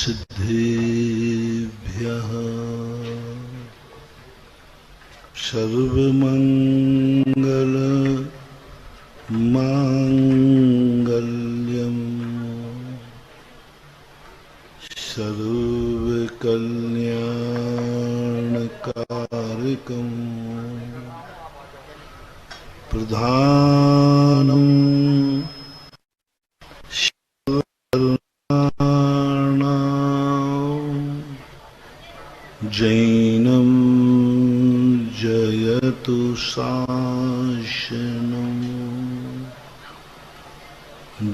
सिद्धेभ्यः सर्वमंगल मांगल्यम् सर्वकल्याणकारकम् प्रधानम् जैनं जयतु शासनम्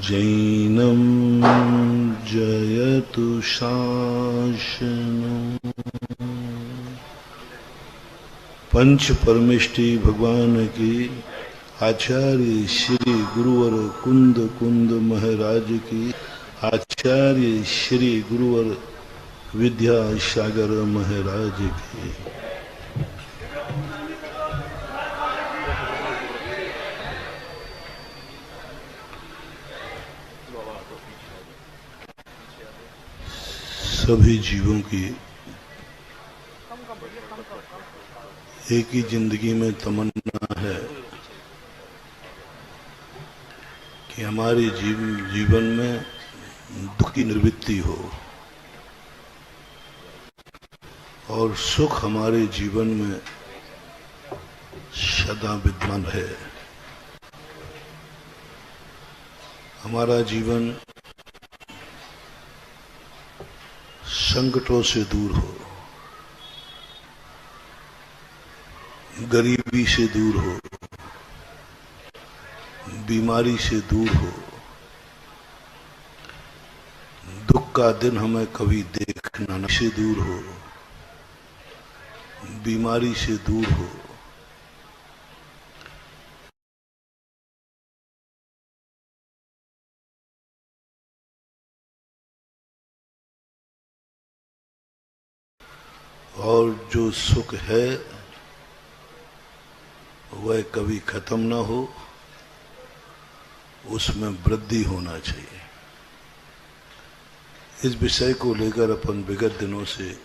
जैनं जयतु शासनम्। पंच परमेष्टि भगवान की आचार्य श्री गुरुवर कुंद कुंद महाराज की आचार्य श्री गुरुवर विद्यासागर महाराज की सभी जीवों की एक ही जिंदगी में तमन्ना है कि हमारे जीवन में दुख की निवृत्ति हो और सुख हमारे जीवन में सदा विद्यमान है। हमारा जीवन संकटों से दूर हो, गरीबी से दूर हो, बीमारी से दूर हो, दुख का दिन हमें कभी देखना न से दूर हो, बीमारी से दूर हो, और जो सुख है वह कभी खत्म ना हो, उसमें वृद्धि होना चाहिए। इस विषय को लेकर अपन विगत दिनों से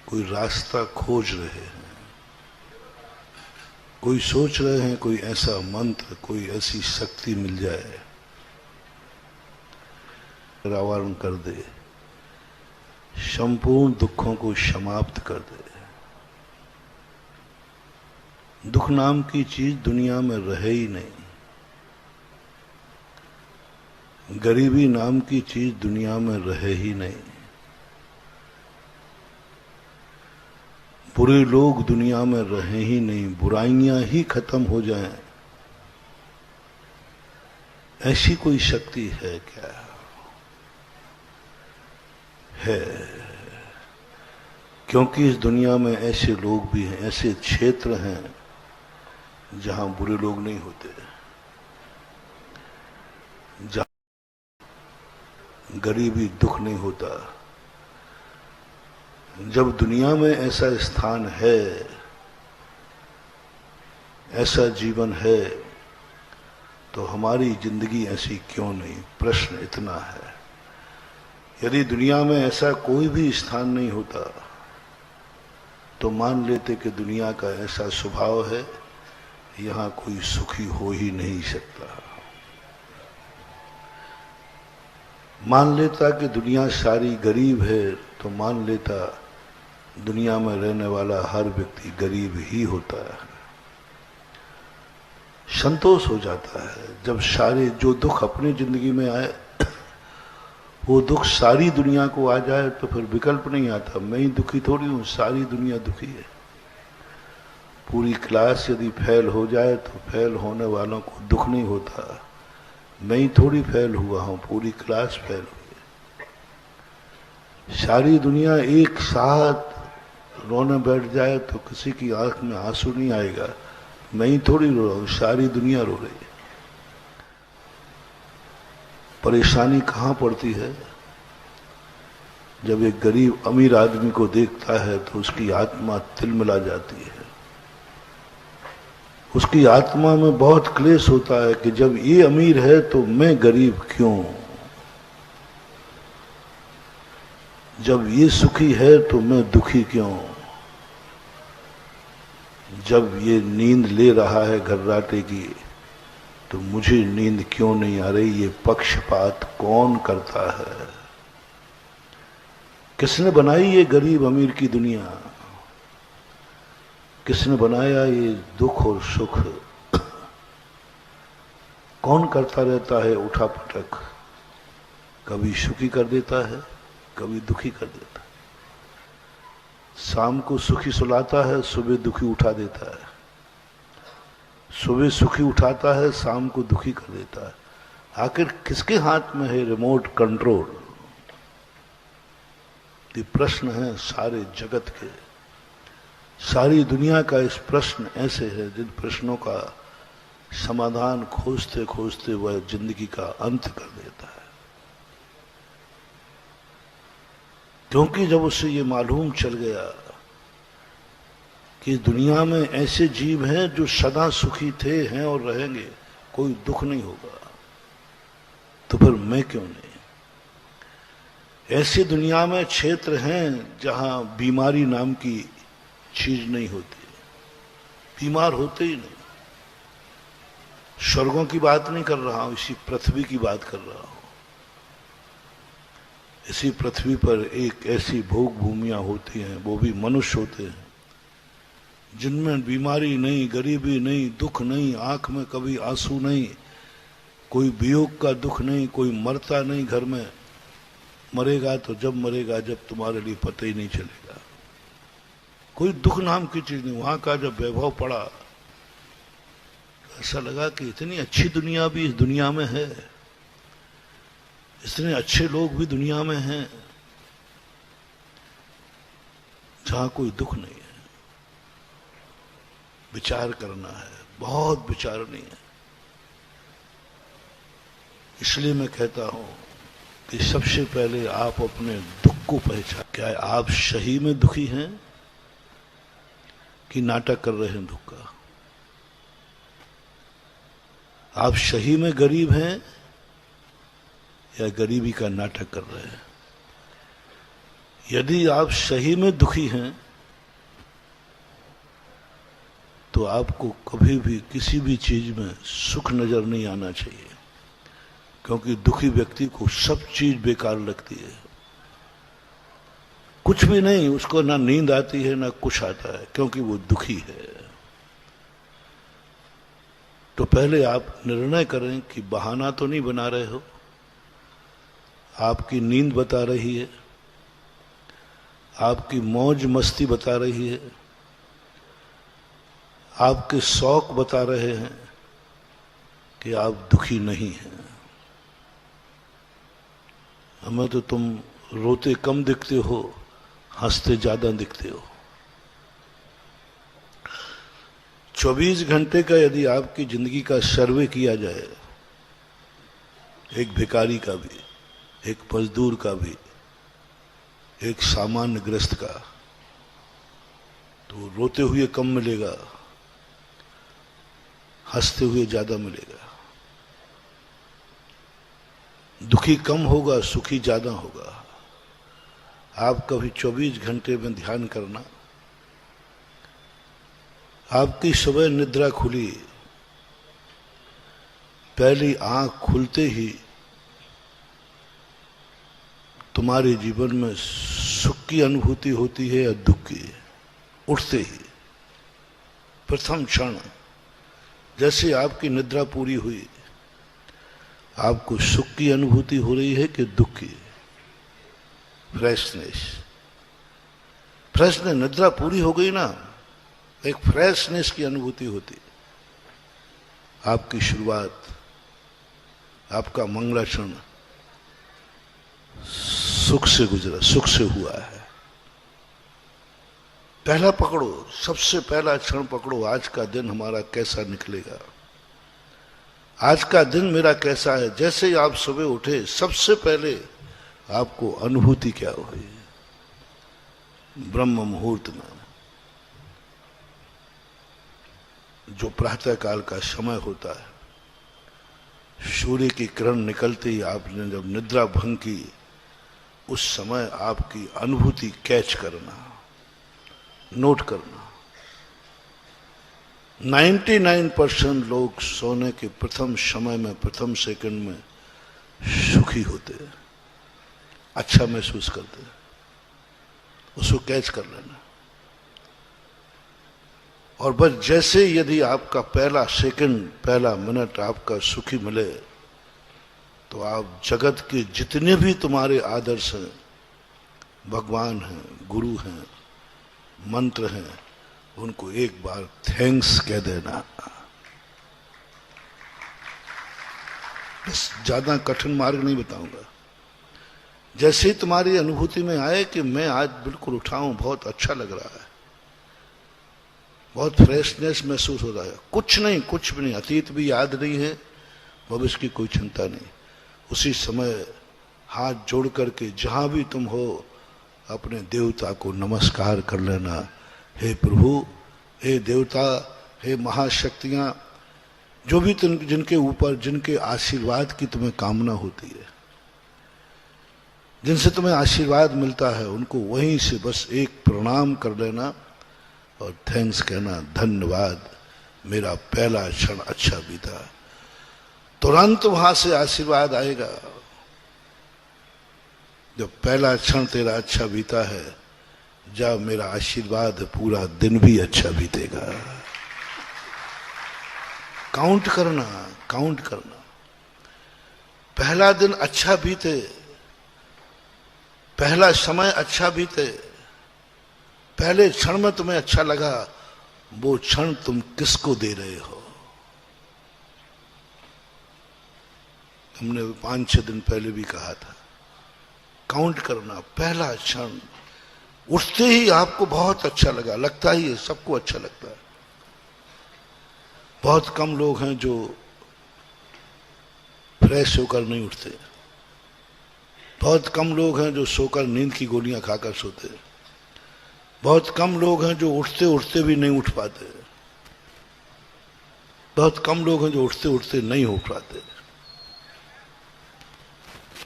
कोई रास्ता खोज रहे हैं, कोई सोच रहे हैं कोई ऐसा मंत्र, कोई ऐसी शक्ति मिल जाए निवारण कर दे, संपूर्ण दुखों को समाप्त कर दे। दुख नाम की चीज दुनिया में रहे ही नहीं, गरीबी नाम की चीज दुनिया में रहे ही नहीं, बुरे लोग दुनिया में रहे ही नहीं, बुराइयां ही खत्म हो जाएं, ऐसी कोई शक्ति है क्या? है, क्योंकि इस दुनिया में ऐसे लोग भी हैं, ऐसे क्षेत्र हैं जहां बुरे लोग नहीं होते, जहां गरीबी दुख नहीं होता। जब दुनिया में ऐसा स्थान है, ऐसा जीवन है, तो हमारी जिंदगी ऐसी क्यों नहीं? प्रश्न इतना है। यदि दुनिया में ऐसा कोई भी स्थान नहीं होता तो मान लेते कि दुनिया का ऐसा स्वभाव है, यहां कोई सुखी हो ही नहीं सकता। मान लेता कि दुनिया सारी गरीब है तो मान लेता दुनिया में रहने वाला हर व्यक्ति गरीब ही होता है। संतोष हो जाता है जब सारे जो दुख अपनी जिंदगी में आए वो दुख सारी दुनिया को आ जाए, तो फिर विकल्प नहीं आता, मैं ही दुखी थोड़ी हूं, सारी दुनिया दुखी है। पूरी क्लास यदि फेल हो जाए तो फेल होने वालों को दुख नहीं होता, मैं ही थोड़ी फेल हुआ हूं, पूरी क्लास फेल हुई। सारी दुनिया एक साथ रोने बैठ जाए तो किसी की आंख में आंसू नहीं आएगा, मैं ही थोड़ी रो रहा हूं, सारी दुनिया रो रही है। परेशानी कहां पड़ती है? जब एक गरीब अमीर आदमी को देखता है तो उसकी आत्मा तिलमिला जाती है, उसकी आत्मा में बहुत क्लेश होता है कि जब ये अमीर है तो मैं गरीब क्यों? जब ये सुखी है तो मैं दुखी क्यों? जब ये नींद ले रहा है घर्राटे की तो मुझे नींद क्यों नहीं आ रही? ये पक्षपात कौन करता है? किसने बनाई ये गरीब अमीर की दुनिया? किसने बनाया ये दुख और सुख? कौन करता रहता है उठा पटक? कभी सुखी कर देता है, कभी दुखी कर देता है। शाम को सुखी सुलाता है, सुबह दुखी उठा देता है। सुबह सुखी उठाता है, शाम को दुखी कर देता है। आखिर किसके हाथ में है रिमोट कंट्रोल? ये प्रश्न है सारे जगत के, सारी दुनिया का। इस प्रश्न ऐसे है जिन प्रश्नों का समाधान खोजते खोजते वह जिंदगी का अंत कर देता है। क्योंकि जब उसे ये मालूम चल गया कि दुनिया में ऐसे जीव हैं जो सदा सुखी थे, हैं और रहेंगे, कोई दुख नहीं होगा, तो फिर मैं क्यों नहीं? ऐसी दुनिया में क्षेत्र हैं जहां बीमारी नाम की चीज नहीं होती, बीमार होते ही नहीं। स्वर्गों की बात नहीं कर रहा हूं, इसी पृथ्वी की बात कर रहा हूं। इसी पृथ्वी पर एक ऐसी भोग भूमियां होती हैं, वो भी मनुष्य होते हैं, जिनमें बीमारी नहीं, गरीबी नहीं, दुख नहीं, आंख में कभी आंसू नहीं, कोई वियोग का दुख नहीं, कोई मरता नहीं घर में। मरेगा तो जब मरेगा जब तुम्हारे लिए पता ही नहीं चलेगा। कोई दुख नाम की चीज नहीं। वहां का जब वैभव पड़ा ऐसा लगा कि इतनी अच्छी दुनिया भी इस दुनिया में है, इतने अच्छे लोग भी दुनिया में हैं जहां कोई दुख नहीं है। विचार करना है, बहुत विचारनी है। इसलिए मैं कहता हूं कि सबसे पहले आप अपने दुख को पहचान। क्या आप सही में दुखी हैं कि नाटक कर रहे हैं दुख का? आप सही में गरीब हैं या गरीबी का नाटक कर रहे हैं? यदि आप सही में दुखी हैं तो आपको कभी भी किसी भी चीज में सुख नजर नहीं आना चाहिए, क्योंकि दुखी व्यक्ति को सब चीज बेकार लगती है। कुछ भी नहीं, उसको ना नींद आती है ना कुछ आता है, क्योंकि वो दुखी है। तो पहले आप निर्णय करें कि बहाना तो नहीं बना रहे हो, आपकी नींद बता रही है, आपकी मौज मस्ती बता रही है, आपके शौक बता रहे हैं कि आप दुखी नहीं हैं। हमें तो तुम रोते कम दिखते हो, हंसते ज्यादा दिखते हो। 24 घंटे का यदि आपकी जिंदगी का सर्वे किया जाए, एक भिखारी का भी, एक मजदूर का भी, एक सामान्य ग्रस्त का, तो रोते हुए कम मिलेगा, हंसते हुए ज्यादा मिलेगा। दुखी कम होगा, सुखी ज्यादा होगा। आप कभी 24 घंटे में ध्यान करना, आपकी सुबह निद्रा खुली, पहली आंख खुलते ही तुम्हारे जीवन में सुख की अनुभूति होती है या दुख की? उठते ही प्रथम क्षण जैसे आपकी निद्रा पूरी हुई, आपको सुख की अनुभूति हो रही है कि दुख की? Freshness, freshness. निद्रा पूरी हो गई ना, एक फ्रेशनेस की अनुभूति होती। आपकी शुरुआत, आपका मंगला क्षण सुख से गुजरा, सुख से हुआ है। पहला पकड़ो, सबसे पहला क्षण पकड़ो, आज का दिन हमारा कैसा निकलेगा, आज का दिन मेरा कैसा है। जैसे ही आप सुबह उठे, सबसे पहले आपको अनुभूति क्या हुई? ब्रह्म मुहूर्त में, जो प्रातः काल का समय होता है, सूर्य की किरण निकलते ही आपने जब निद्रा भंग की उस समय आपकी अनुभूति कैच करना, नोट करना। 99% लोग सोने के प्रथम समय में, प्रथम सेकंड में सुखी होते हैं, अच्छा महसूस करते हैं। उसको कैच कर लेना। और बस जैसे यदि आपका पहला सेकंड, पहला मिनट आपका सुखी मिले, तो आप जगत के जितने भी तुम्हारे आदर्श हैं, भगवान हैं, गुरु हैं, मंत्र हैं, उनको एक बार थैंक्स कह देना। बस ज्यादा कठिन मार्ग नहीं बताऊंगा। जैसे ही तुम्हारी अनुभूति में आए कि मैं आज बिल्कुल उठा हूं, बहुत अच्छा लग रहा है, बहुत फ्रेशनेस महसूस हो रहा है, कुछ नहीं, कुछ भी नहीं, अतीत भी याद नहीं है, भविष्य की कोई चिंता नहीं, उसी समय हाथ जोड़ करके जहां भी तुम हो अपने देवता को नमस्कार कर लेना। हे प्रभु, हे देवता, हे महाशक्तियां, जो भी जिनके ऊपर, जिनके आशीर्वाद की तुम्हें कामना होती है, जिनसे तुम्हें आशीर्वाद मिलता है, उनको वहीं से बस एक प्रणाम कर लेना और थैंक्स कहना, धन्यवाद, मेरा पहला क्षण अच्छा बीता। तुरंत वहां से आशीर्वाद आएगा। जब पहला क्षण तेरा अच्छा बीता है, जब मेरा आशीर्वाद पूरा दिन भी अच्छा बीतेगा। काउंट करना, काउंट करना। पहला दिन अच्छा बीते, पहला समय अच्छा बीते, पहले क्षण में तुम्हें अच्छा लगा, वो क्षण तुम किसको दे रहे हो? हमने 5-6 दिन पहले भी कहा था, काउंट करना। पहला क्षण उठते ही आपको बहुत अच्छा लगा, लगता ही है, सबको अच्छा लगता है। बहुत कम लोग हैं जो फ्रेश होकर नहीं उठते, बहुत कम लोग हैं जो सोकर नींद की गोलियां खाकर सोते, बहुत कम लोग हैं जो उठते उठते भी नहीं उठ पाते, बहुत कम लोग हैं जो उठते उठते नहीं हो पाते,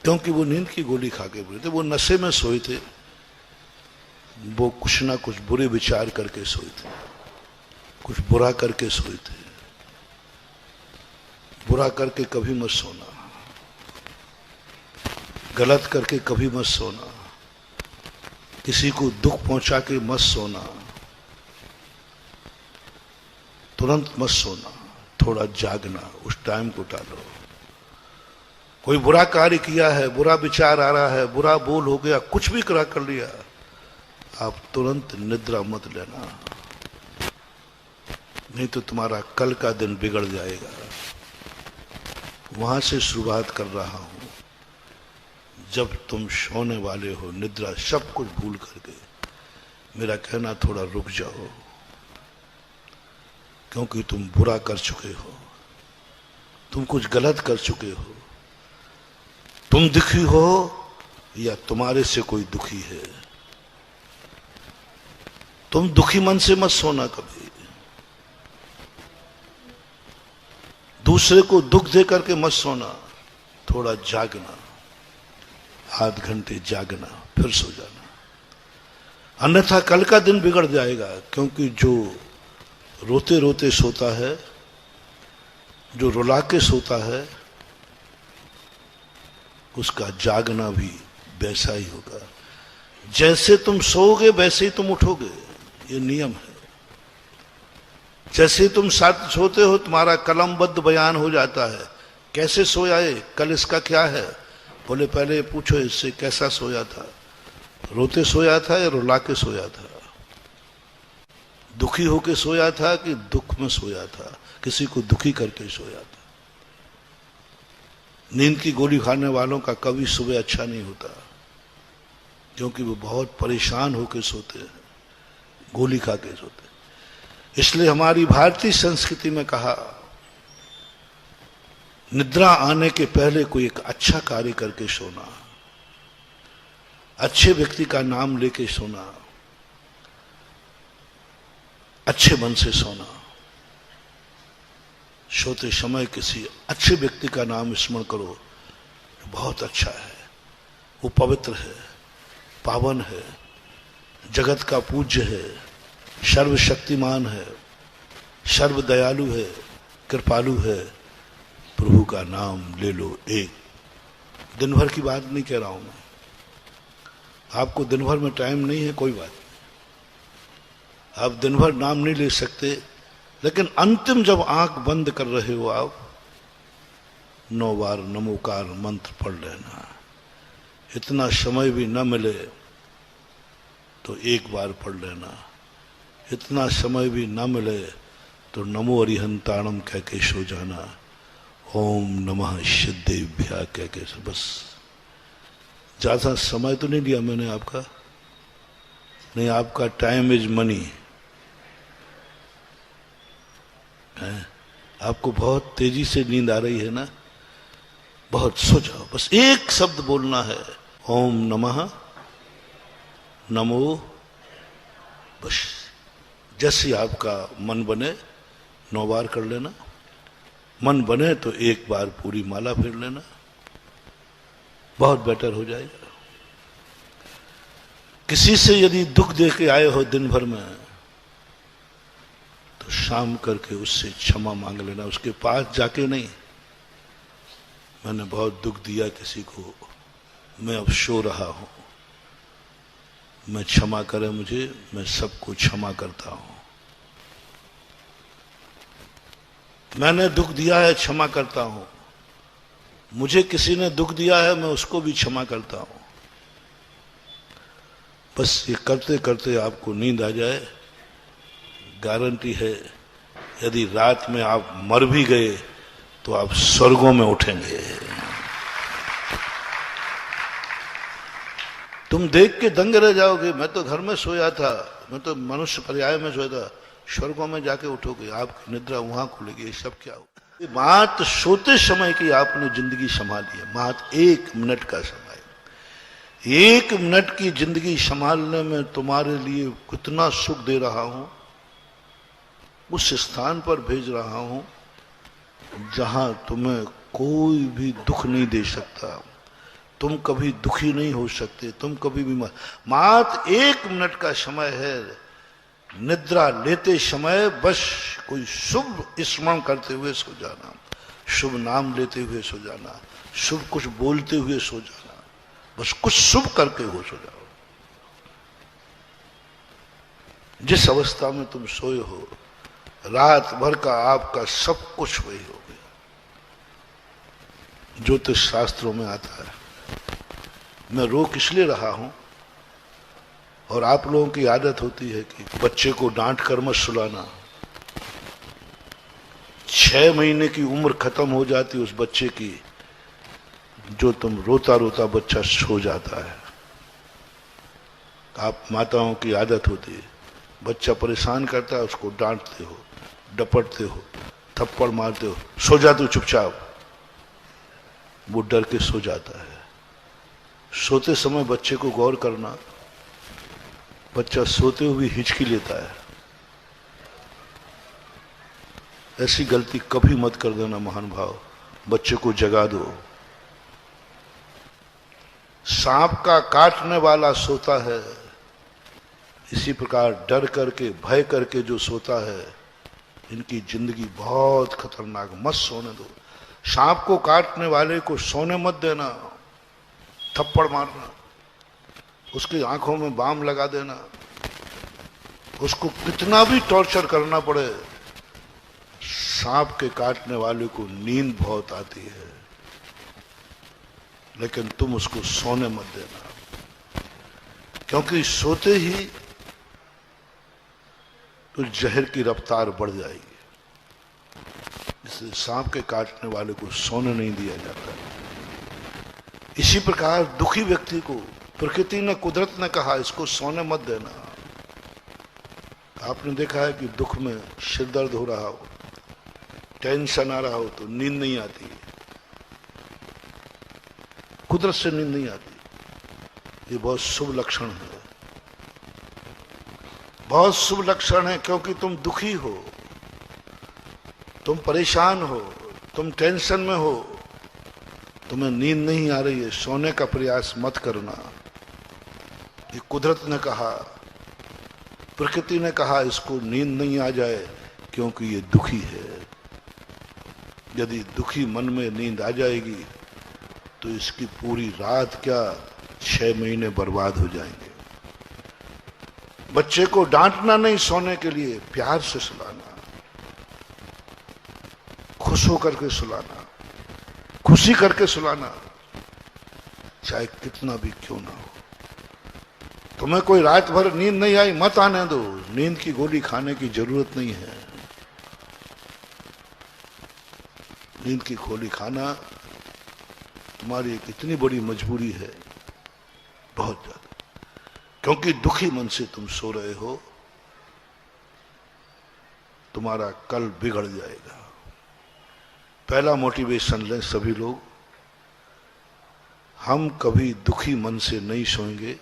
क्योंकि वो नींद की गोली खा के बोले थे, वो नशे में सोए थे, वो कुछ ना कुछ बुरे विचार करके सोए थे, कुछ बुरा करके सोए थे। बुरा करके कभी मत सोना, गलत करके कभी मत सोना, किसी को दुख पहुंचा के मत सोना, तुरंत मत सोना, थोड़ा जागना, उस टाइम को टालो। कोई बुरा कार्य किया है, बुरा विचार आ रहा है, बुरा बोल हो गया, कुछ भी कर लिया, आप तुरंत निद्रा मत लेना, नहीं तो तुम्हारा कल का दिन बिगड़ जाएगा। वहां से शुरुआत कर रहा हूं। जब तुम सोने वाले हो, निद्रा सब कुछ भूल करके, मेरा कहना थोड़ा रुक जाओ, क्योंकि तुम बुरा कर चुके हो, तुम कुछ गलत कर चुके हो, तुम दुखी हो या तुम्हारे से कोई दुखी है। तुम दुखी मन से मत सोना कभी, दूसरे को दुख दे करके मत सोना, थोड़ा जागना, आध घंटे जागना, फिर सो जाना, अन्यथा कल का दिन बिगड़ जाएगा। क्योंकि जो रोते रोते सोता है, जो रुला के सोता है, उसका जागना भी वैसा ही होगा। जैसे तुम सोओगे वैसे ही तुम उठोगे, ये नियम है। जैसे तुम साथ सोते हो, तुम्हारा कलमबद्ध बयान हो जाता है, कैसे सोया है, कल इसका क्या है। बोले पहले पूछो इससे, कैसा सोया था, रोते सोया था या रुला के सोया था, दुखी होके सोया था कि दुख में सोया था, किसी को दुखी करके सोया था। नींद की गोली खाने वालों का कभी सुबह अच्छा नहीं होता, क्योंकि वो बहुत परेशान होकर सोते हैं, गोली खा के सोते हैं। इसलिए हमारी भारतीय संस्कृति में कहा, निद्रा आने के पहले कोई एक अच्छा कार्य करके सोना, अच्छे व्यक्ति का नाम लेके सोना, अच्छे मन से सोना, सोते समय किसी अच्छे व्यक्ति का नाम स्मरण करो, बहुत अच्छा है, वो पवित्र है, पावन है, जगत का पूज्य है, सर्वशक्तिमान है, सर्व दयालु है, कृपालु है। प्रभु का नाम ले लो एक। दिन भर की बात नहीं कह रहा हूं मैं, आपको दिन भर में टाइम नहीं है, कोई बात नहीं, आप दिन भर नाम नहीं ले सकते, लेकिन अंतिम जब आंख बंद कर रहे हो आप 9 बार नमोकार मंत्र पढ़ लेना। इतना समय भी न मिले तो 1 बार पढ़ लेना, इतना समय भी न मिले तो नमो अरिहंताणम कह के सो जाना, ओम नमः सिद्धेभ्या कह के। बस ज्यादा समय तो नहीं लिया मैंने आपका, नहीं, आपका टाइम इज मनी है। आपको बहुत तेजी से नींद आ रही है ना, बहुत सो जाओ, बस एक शब्द बोलना है, ओम नमः नमो। बस जैसे आपका मन बने 9 बार कर लेना, मन बने तो 1 बार पूरी माला फेर लेना, बहुत बेटर हो जाएगा। किसी से यदि दुख दे के आए हो दिन भर में तो शाम करके उससे क्षमा मांग लेना, उसके पास जाके नहीं, मैंने बहुत दुख दिया किसी को, मैं अब सो रहा हूं, मैं क्षमा करे मुझे, मैं सबको क्षमा करता हूं, मैंने दुख दिया है क्षमा करता हूं, मुझे किसी ने दुख दिया है मैं उसको भी क्षमा करता हूं। बस ये करते करते आपको नींद आ जाए, गारंटी है यदि रात में आप मर भी गए तो आप स्वर्गों में उठेंगे। तुम देख के दंग रह जाओगे, मैं तो घर में सोया था, मैं तो मनुष्य पर्याय में सोया था, स्वर्गों में जाके उठोगे, आपकी निद्रा वहां खुलेगी। ये सब क्या हो? बात सोते समय की आपने जिंदगी संभाली है, मात्र 1 मिनट का समय, 1 मिनट की जिंदगी संभालने में तुम्हारे लिए कितना सुख दे रहा हूं, उस स्थान पर भेज रहा हूं जहां तुम्हें कोई भी दुख नहीं दे सकता, तुम कभी दुखी नहीं हो सकते, तुम कभी भी मात्र 1 मिनट का समय है। निद्रा लेते समय बस कोई शुभ स्मरण करते हुए सो जाना, शुभ नाम लेते हुए सो जाना, शुभ कुछ बोलते हुए सो जाना, बस कुछ शुभ करके हो सो जाओ। जिस अवस्था में तुम सोए हो, रात भर का आपका सब कुछ वही हो गया। ज्योतिष शास्त्रों में आता है, मैं रोक इसलिए रहा हूं, और आप लोगों की आदत होती है कि बच्चे को डांट कर मत सुलाना, 6 महीने की उम्र खत्म हो जाती उस बच्चे की, जो तुम रोता रोता बच्चा सो जाता है। आप माताओं की आदत होती है, बच्चा परेशान करता है उसको डांटते हो, डपटते हो, थप्पड़ मारते हो, सो जा तू चुपचाप, वो डर के सो जाता है। सोते समय बच्चे को गौर करना, बच्चा सोते हुए हिचकी लेता है, ऐसी गलती कभी मत कर देना महान भाव, बच्चे को जगा दो। सांप का काटने वाला सोता है, इसी प्रकार डर करके भय करके जो सोता है, इनकी जिंदगी बहुत खतरनाक, मत सोने दो। सांप को काटने वाले को सोने मत देना, थप्पड़ मारना, उसकी आंखों में बाम लगा देना, उसको कितना भी टॉर्चर करना पड़े, सांप के काटने वाले को नींद बहुत आती है, लेकिन तुम उसको सोने मत देना, क्योंकि सोते ही तो जहर की रफ्तार बढ़ जाएगी। इसलिए सांप के काटने वाले को सोने नहीं दिया जाता। इसी प्रकार दुखी व्यक्ति को प्रकृति ने, कुदरत ने कहा इसको सोने मत देना। आपने देखा है कि दुख में सिर दर्द हो रहा हो, टेंशन आ रहा हो तो नींद नहीं आती, कुदरत से नींद नहीं आती। ये बहुत शुभ लक्षण है, बहुत शुभ लक्षण है, क्योंकि तुम दुखी हो, तुम परेशान हो, तुम टेंशन में हो, तुम्हें नींद नहीं आ रही है, सोने का प्रयास मत करना। ये कुदरत ने कहा, प्रकृति ने कहा इसको नींद नहीं आ जाए क्योंकि ये दुखी है। यदि दुखी मन में नींद आ जाएगी तो इसकी पूरी रात क्या 6 महीने बर्बाद हो जाएंगे। बच्चे को डांटना नहीं सोने के लिए, प्यार से सुलाना, खुश होकर के सुलाना, खुशी करके सुलाना, चाहे कितना भी क्यों ना हो। तुम्हें कोई रात भर नींद नहीं आई, मत आने दो, नींद की गोली खाने की जरूरत नहीं है। नींद की गोली खाना तुम्हारी एक इतनी बड़ी मजबूरी है, बहुत ज्यादा, क्योंकि दुखी मन से तुम सो रहे हो, तुम्हारा कल बिगड़ जाएगा। पहला मोटिवेशन लें सभी लोग, हम कभी दुखी मन से नहीं सोएंगे,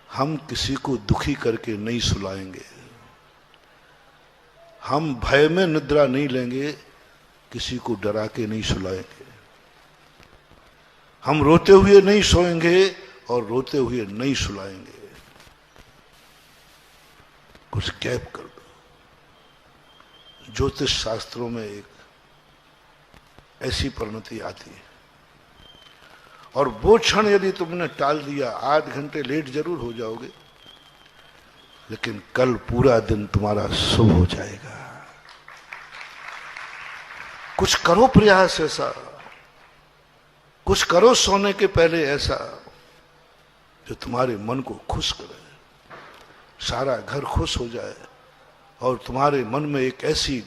हम किसी को दुखी करके नहीं सुलाएंगे। हम भय में निद्रा नहीं लेंगे, किसी को डरा के नहीं सुलाएंगे। हम रोते हुए नहीं सोएंगे और रोते हुए नहीं सुलाएंगे। कुछ गैप कर दो। ज्योतिष शास्त्रों में एक ऐसी परिणति आती है, और वो क्षण यदि तुमने टाल दिया, आध घंटे लेट जरूर हो जाओगे, लेकिन कल पूरा दिन तुम्हारा शुभ हो जाएगा। कुछ करो प्रयास ऐसा, कुछ करो सोने के पहले ऐसा जो तुम्हारे मन को खुश करे, सारा घर खुश हो जाए और तुम्हारे मन में एक ऐसी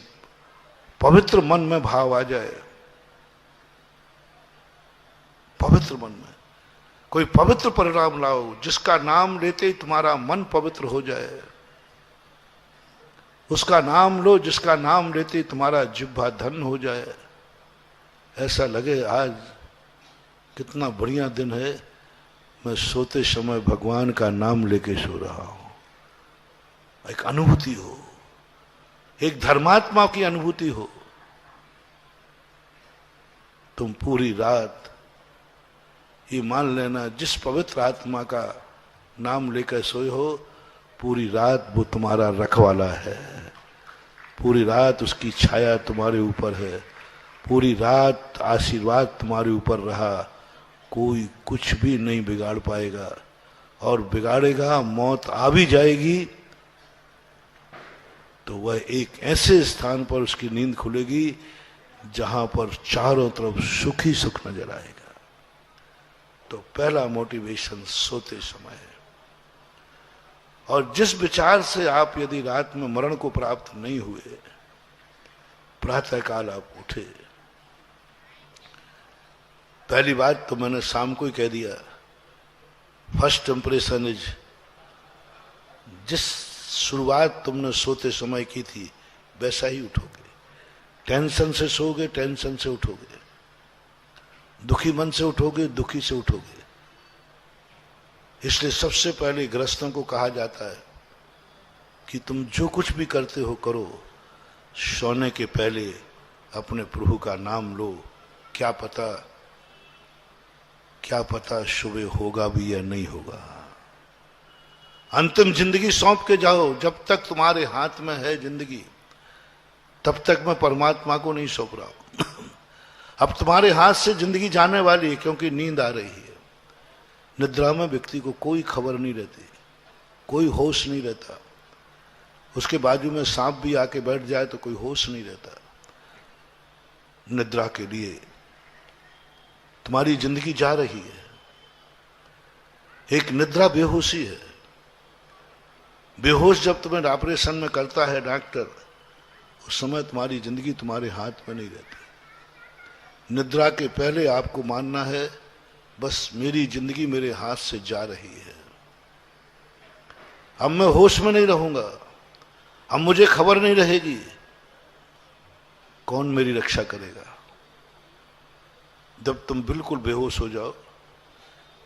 पवित्र मन में भाव आ जाए, पवित्र मन में कोई पवित्र परिणाम लाओ, जिसका नाम लेते ही तुम्हारा मन पवित्र हो जाए। उसका नाम लो जिसका नाम लेते ही तुम्हारा जिह्वा धन्य हो जाए। ऐसा लगे आज कितना बढ़िया दिन है, मैं सोते समय भगवान का नाम लेके सो रहा हूं। एक अनुभूति हो, एक धर्मात्मा की अनुभूति हो। तुम पूरी रात ये मान लेना, जिस पवित्र आत्मा का नाम लेकर सोए हो, पूरी रात वो तुम्हारा रखवाला है, पूरी रात उसकी छाया तुम्हारे ऊपर है, पूरी रात आशीर्वाद तुम्हारे ऊपर रहा। कोई कुछ भी नहीं बिगाड़ पाएगा, और बिगाड़ेगा, मौत आ भी जाएगी तो वह एक ऐसे स्थान पर उसकी नींद खुलेगी जहां पर चारों तरफ सुख ही सुख नजर आएगा। तो पहला मोटिवेशन सोते समय है। और जिस विचार से आप यदि रात में मरण को प्राप्त नहीं हुए, प्रातःकाल आप उठे। पहली बात तो मैंने शाम को ही कह दिया, फर्स्ट इंप्रेशन इज, जिस शुरुआत तुमने सोते समय की थी वैसा ही उठोगे। टेंशन से सोओगे, टेंशन से उठोगे, दुखी मन से उठोगे, दुखी से उठोगे। इसलिए सबसे पहले गृहस्थों को कहा जाता है कि तुम जो कुछ भी करते हो करो, सोने के पहले अपने प्रभु का नाम लो। क्या पता सुबह होगा भी या नहीं होगा। अंतिम जिंदगी सौंप के जाओ। जब तक तुम्हारे हाथ में है जिंदगी, तब तक मैं परमात्मा को नहीं सौंप रहा हूं। अब तुम्हारे हाथ से जिंदगी जाने वाली है, क्योंकि नींद आ रही है। निद्रा में व्यक्ति को कोई खबर नहीं रहती, कोई होश नहीं रहता। उसके बाजू में सांप भी आके बैठ जाए तो कोई होश नहीं रहता। निद्रा के लिए तुम्हारी जिंदगी जा रही है। एक निद्रा बेहोशी है। बेहोश जब तुम्हें ऑपरेशन में करता है डॉक्टर, उस समय तुम्हारी जिंदगी तुम्हारे हाथ में नहीं रहती। निद्रा के पहले आपको मानना है बस मेरी जिंदगी मेरे हाथ से जा रही है, अब मैं होश में नहीं रहूंगा, अब मुझे खबर नहीं रहेगी कौन मेरी रक्षा करेगा। जब तुम बिल्कुल बेहोश हो जाओ,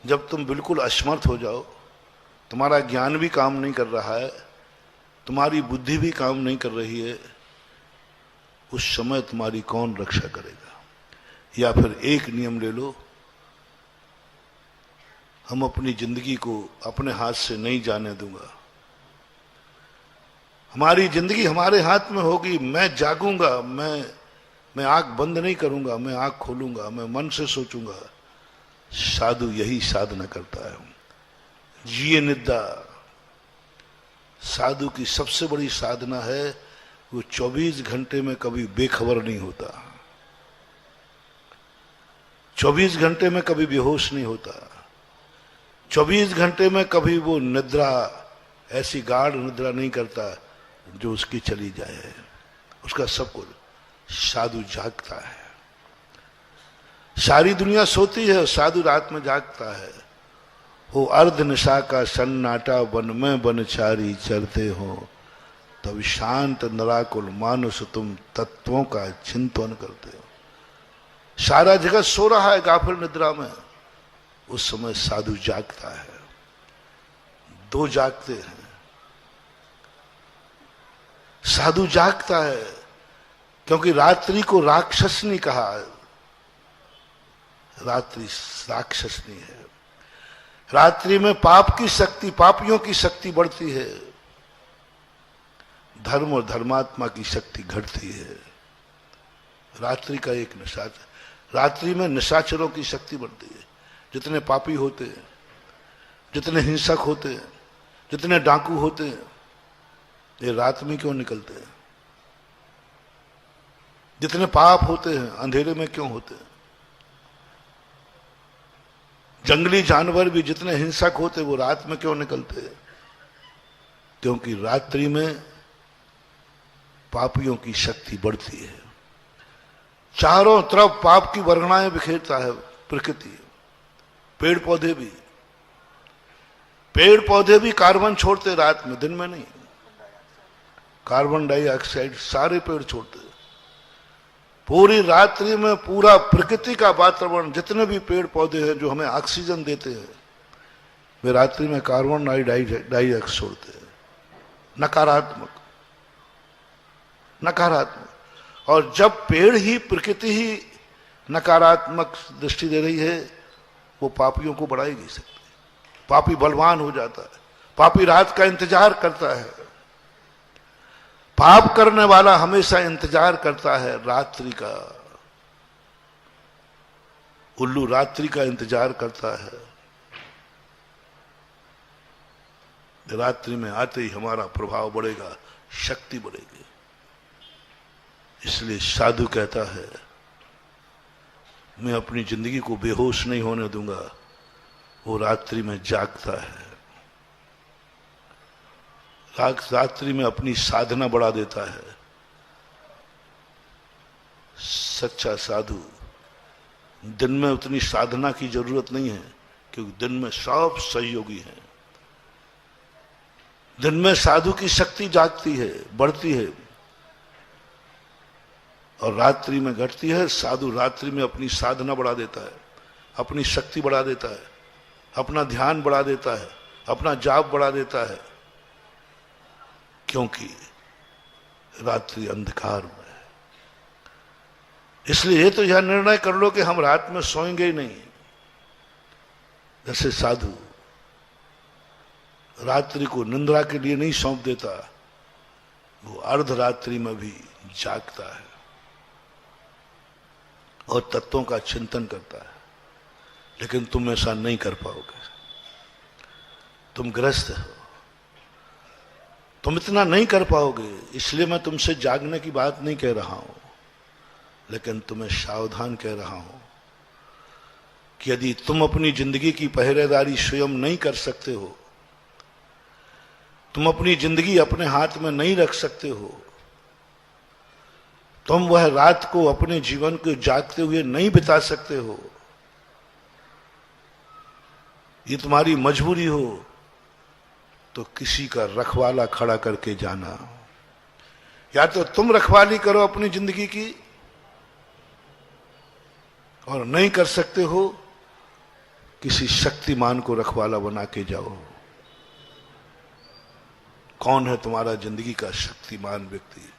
जब तुम बिल्कुल असमर्थ हो जाओ, तुम्हारा ज्ञान भी काम नहीं कर रहा है, तुम्हारी बुद्धि भी काम नहीं कर रही है, उस समय तुम्हारी कौन रक्षा करेगा। या फिर एक नियम ले लो, हम अपनी जिंदगी को अपने हाथ से नहीं जाने दूंगा। हमारी जिंदगी हमारे हाथ में होगी। मैं जागूंगा, मैं आंख बंद नहीं करूंगा, मैं आंख खोलूंगा, मैं मन से सोचूंगा। साधु यही साधना करता है। जिए निद्रा साधु की सबसे बड़ी साधना है। वो 24 घंटे में कभी बेखबर नहीं होता, 24 घंटे में कभी बेहोश नहीं होता, 24 घंटे में कभी वो निद्रा, ऐसी गाढ़ निद्रा नहीं करता जो उसकी चली जाए। उसका सब कुछ साधु जागता है। सारी दुनिया सोती है, साधु रात में जागता है। हो अर्ध निशा का सन्नाटा, वन में बनचारी चरते हो, तब शांत निराकुल मानुष तुम तत्वों का चिंतन करते हो। सारा जगत सो रहा है गाफिल निद्रा में, उस समय साधु जागता है। दो जागते हैं। साधु जागता है क्योंकि रात्रि को राक्षस नहीं कहा, रात्रि राक्षसनी है। रात्रि में पाप की शक्ति, पापियों की शक्ति बढ़ती है, धर्म और धर्मात्मा की शक्ति घटती है। रात्रि का एक नशा, रात्रि में निशाचरों की शक्ति बढ़ती है। जितने पापी होते हैं, जितने हिंसक होते हैं, जितने डाकू होते हैं, ये रात में क्यों निकलते हैं? जितने पाप होते हैं अंधेरे में क्यों होते हैं? जंगली जानवर भी जितने हिंसक होते वो रात में क्यों निकलते हैं? क्योंकि रात्रि में पापियों की शक्ति बढ़ती है। चारों तरफ पाप की वर्गणाएं बिखेरता है प्रकृति। पेड़ पौधे भी कार्बन छोड़ते रात में, दिन में नहीं। कार्बन डाइऑक्साइड सारे पेड़ छोड़ते। पूरी रात्रि में पूरा प्रकृति का वातावरण, जितने भी पेड़ पौधे हैं जो हमें ऑक्सीजन देते हैं, वे रात्रि में कार्बन डाइऑक्साइड छोड़ते हैं। नकारात्मक। और जब पेड़ ही, प्रकृति ही नकारात्मक दृष्टि दे रही है, वो पापियों को बढ़ा ही नहीं सकती। पापी बलवान हो जाता है। पापी रात का इंतजार करता है। पाप करने वाला हमेशा इंतजार करता है रात्रि का। उल्लू रात्रि का इंतजार करता है। रात्रि में आते ही हमारा प्रभाव बढ़ेगा, शक्ति बढ़ेगी। इसलिए साधु कहता है, मैं अपनी जिंदगी को बेहोश नहीं होने दूंगा। वो रात्रि में जागता है, रात्रि में अपनी साधना बढ़ा देता है। सच्चा साधु, दिन में उतनी साधना की जरूरत नहीं है, क्योंकि दिन में सब सहयोगी हैं। दिन में साधु की शक्ति जागती है, बढ़ती है, और रात्रि में घटती है। साधु रात्रि में अपनी साधना बढ़ा देता है, अपनी शक्ति बढ़ा देता है, अपना ध्यान बढ़ा देता है, अपना जाप बढ़ा देता है, क्योंकि रात्रि अंधकार में है। इसलिए तो यह निर्णय कर लो कि हम रात में सोएंगे ही नहीं। जैसे साधु रात्रि को निंद्रा के लिए नहीं सौंप देता, वो अर्धरात्रि में भी जागता है और तत्वों का चिंतन करता है। लेकिन तुम ऐसा नहीं कर पाओगे, तुम ग्रस्त हो, तुम इतना नहीं कर पाओगे। इसलिए मैं तुमसे जागने की बात नहीं कह रहा हूं, लेकिन तुम्हें सावधान कह रहा हूं कि यदि तुम अपनी जिंदगी की पहरेदारी स्वयं नहीं कर सकते हो, तुम अपनी जिंदगी अपने हाथ में नहीं रख सकते हो, तुम वह रात को अपने जीवन को जागते हुए नहीं बिता सकते हो, ये तुम्हारी मजबूरी हो, तो किसी का रखवाला खड़ा करके जाना। या तो तुम रखवाली करो अपनी जिंदगी की, और नहीं कर सकते हो, किसी शक्तिमान को रखवाला बना के जाओ। कौन है तुम्हारा जिंदगी का शक्तिमान व्यक्ति?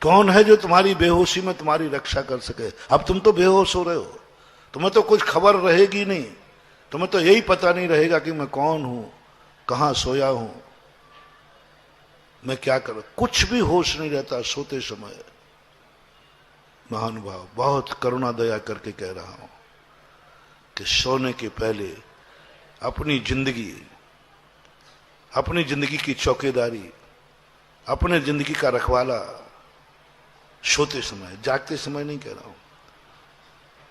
कौन है जो तुम्हारी बेहोशी में तुम्हारी रक्षा कर सके? अब तुम तो बेहोश हो रहे हो, तुम्हें तो कुछ खबर रहेगी नहीं, तुम्हें तो यही पता नहीं रहेगा कि मैं कौन हूं, कहां सोया हूं, मैं क्या करूं, कुछ भी होश नहीं रहता सोते समय। महानुभाव, बहुत करुणा दया करके कह रहा हूं कि सोने के पहले अपनी जिंदगी की चौकीदारी, अपने जिंदगी का रखवाला सोते समय, जागते समय नहीं कह रहा हूं।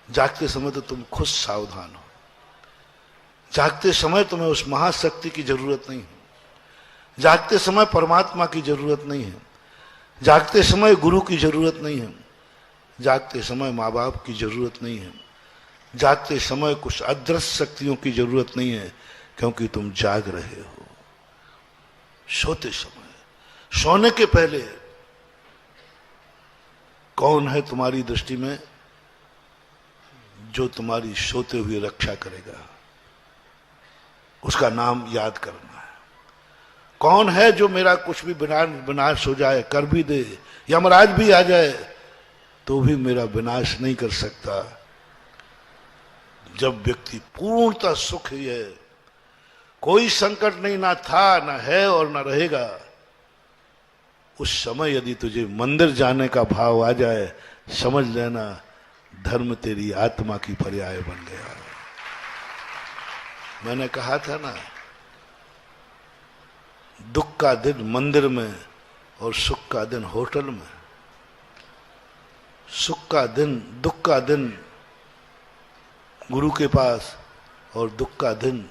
जागते समय तो तुम खुद सावधान हो, जागते समय तुम्हें उस महाशक्ति की जरूरत नहीं है, जागते समय परमात्मा की जरूरत नहीं है, जागते समय गुरु की जरूरत नहीं है, जागते समय माँ बाप की जरूरत नहीं है, जागते समय कुछ अदृश्य शक्तियों की जरूरत नहीं है, क्योंकि तुम जाग रहे हो। सोते समय, सोने के पहले कौन है तुम्हारी दृष्टि में जो तुम्हारी सोते हुए रक्षा करेगा? उसका नाम याद करना है। कौन है जो मेरा कुछ भी विनाश हो जाए, कर भी दे, यमराज भी आ जाए तो भी मेरा विनाश नहीं कर सकता। जब व्यक्ति पूर्णतः सुख ही है, कोई संकट नहीं, ना था, ना है और ना रहेगा, उस समय यदि तुझे मंदिर जाने का भाव आ जाए, समझ लेना धर्म तेरी आत्मा की पर्याय बन गया। मैंने कहा था ना, दुख का दिन मंदिर में और सुख का दिन होटल में। सुख का दिन, दुख का दिन गुरु के पास और दुख का दिन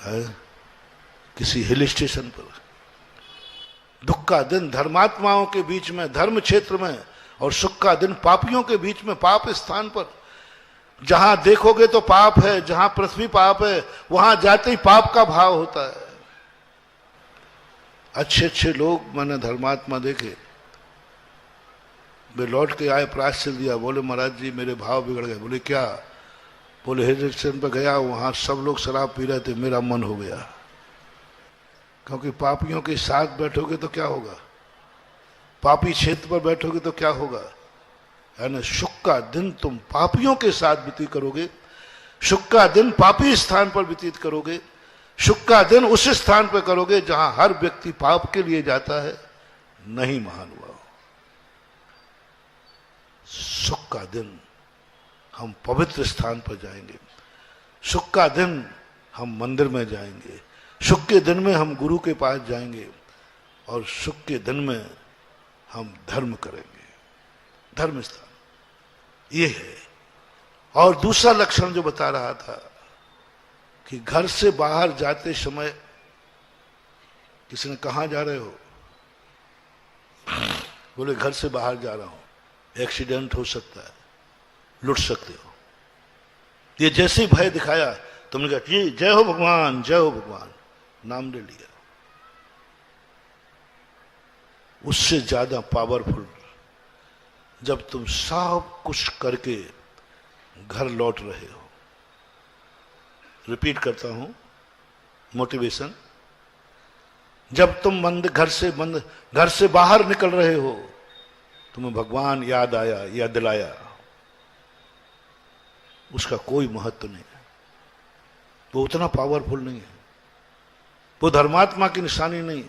है किसी हिल स्टेशन पर। दुख का दिन धर्मात्माओं के बीच में, धर्म क्षेत्र में, और सुख का दिन पापियों के बीच में, पाप स्थान पर। जहां देखोगे तो पाप है, जहां पृथ्वी पाप है, वहां जाते ही पाप का भाव होता है। अच्छे अच्छे लोग मैंने धर्मात्मा देखे, वे लौट के आए, प्रायश्चित दिया, बोले महाराज जी मेरे भाव बिगड़ गए। बोले क्या? बोले हिल स्टेशन पर गया, वहां सब लोग शराब पी रहे थे, मेरा मन हो गया। क्योंकि पापियों के साथ बैठोगे तो क्या होगा, पापी क्षेत्र पर बैठोगे तो क्या होगा। यानी सुख का दिन तुम पापियों के साथ व्यतीत करोगे, सुख का दिन पापी स्थान पर व्यतीत करोगे, सुख का दिन उस स्थान पर करोगे जहां हर व्यक्ति पाप के लिए जाता है। नहीं महानुभाव, सुख का दिन हम पवित्र स्थान पर जाएंगे, सुख का दिन हम मंदिर में जाएंगे, सुख के दिन में हम गुरु के पास जाएंगे, और सुख के दिन में हम धर्म करेंगे, धर्म स्थान ये है। और दूसरा लक्षण जो बता रहा था कि घर से बाहर जाते समय, किसी ने कहा जा रहे हो? बोले घर से बाहर जा रहा हूं, एक्सीडेंट हो सकता है, लुट सकते हो। ये जैसे ही भय दिखाया, तुमने कहा जी जय हो भगवान, जय हो भगवान, नाम ले लिया। उससे ज्यादा पावरफुल जब तुम सब कुछ करके घर लौट रहे हो। रिपीट करता हूं, मोटिवेशन, जब तुम घर से बाहर निकल रहे हो, तुम्हें भगवान याद आया या दिलाया, उसका कोई महत्व नहीं है, वो उतना पावरफुल नहीं है, वो धर्मात्मा की निशानी नहीं।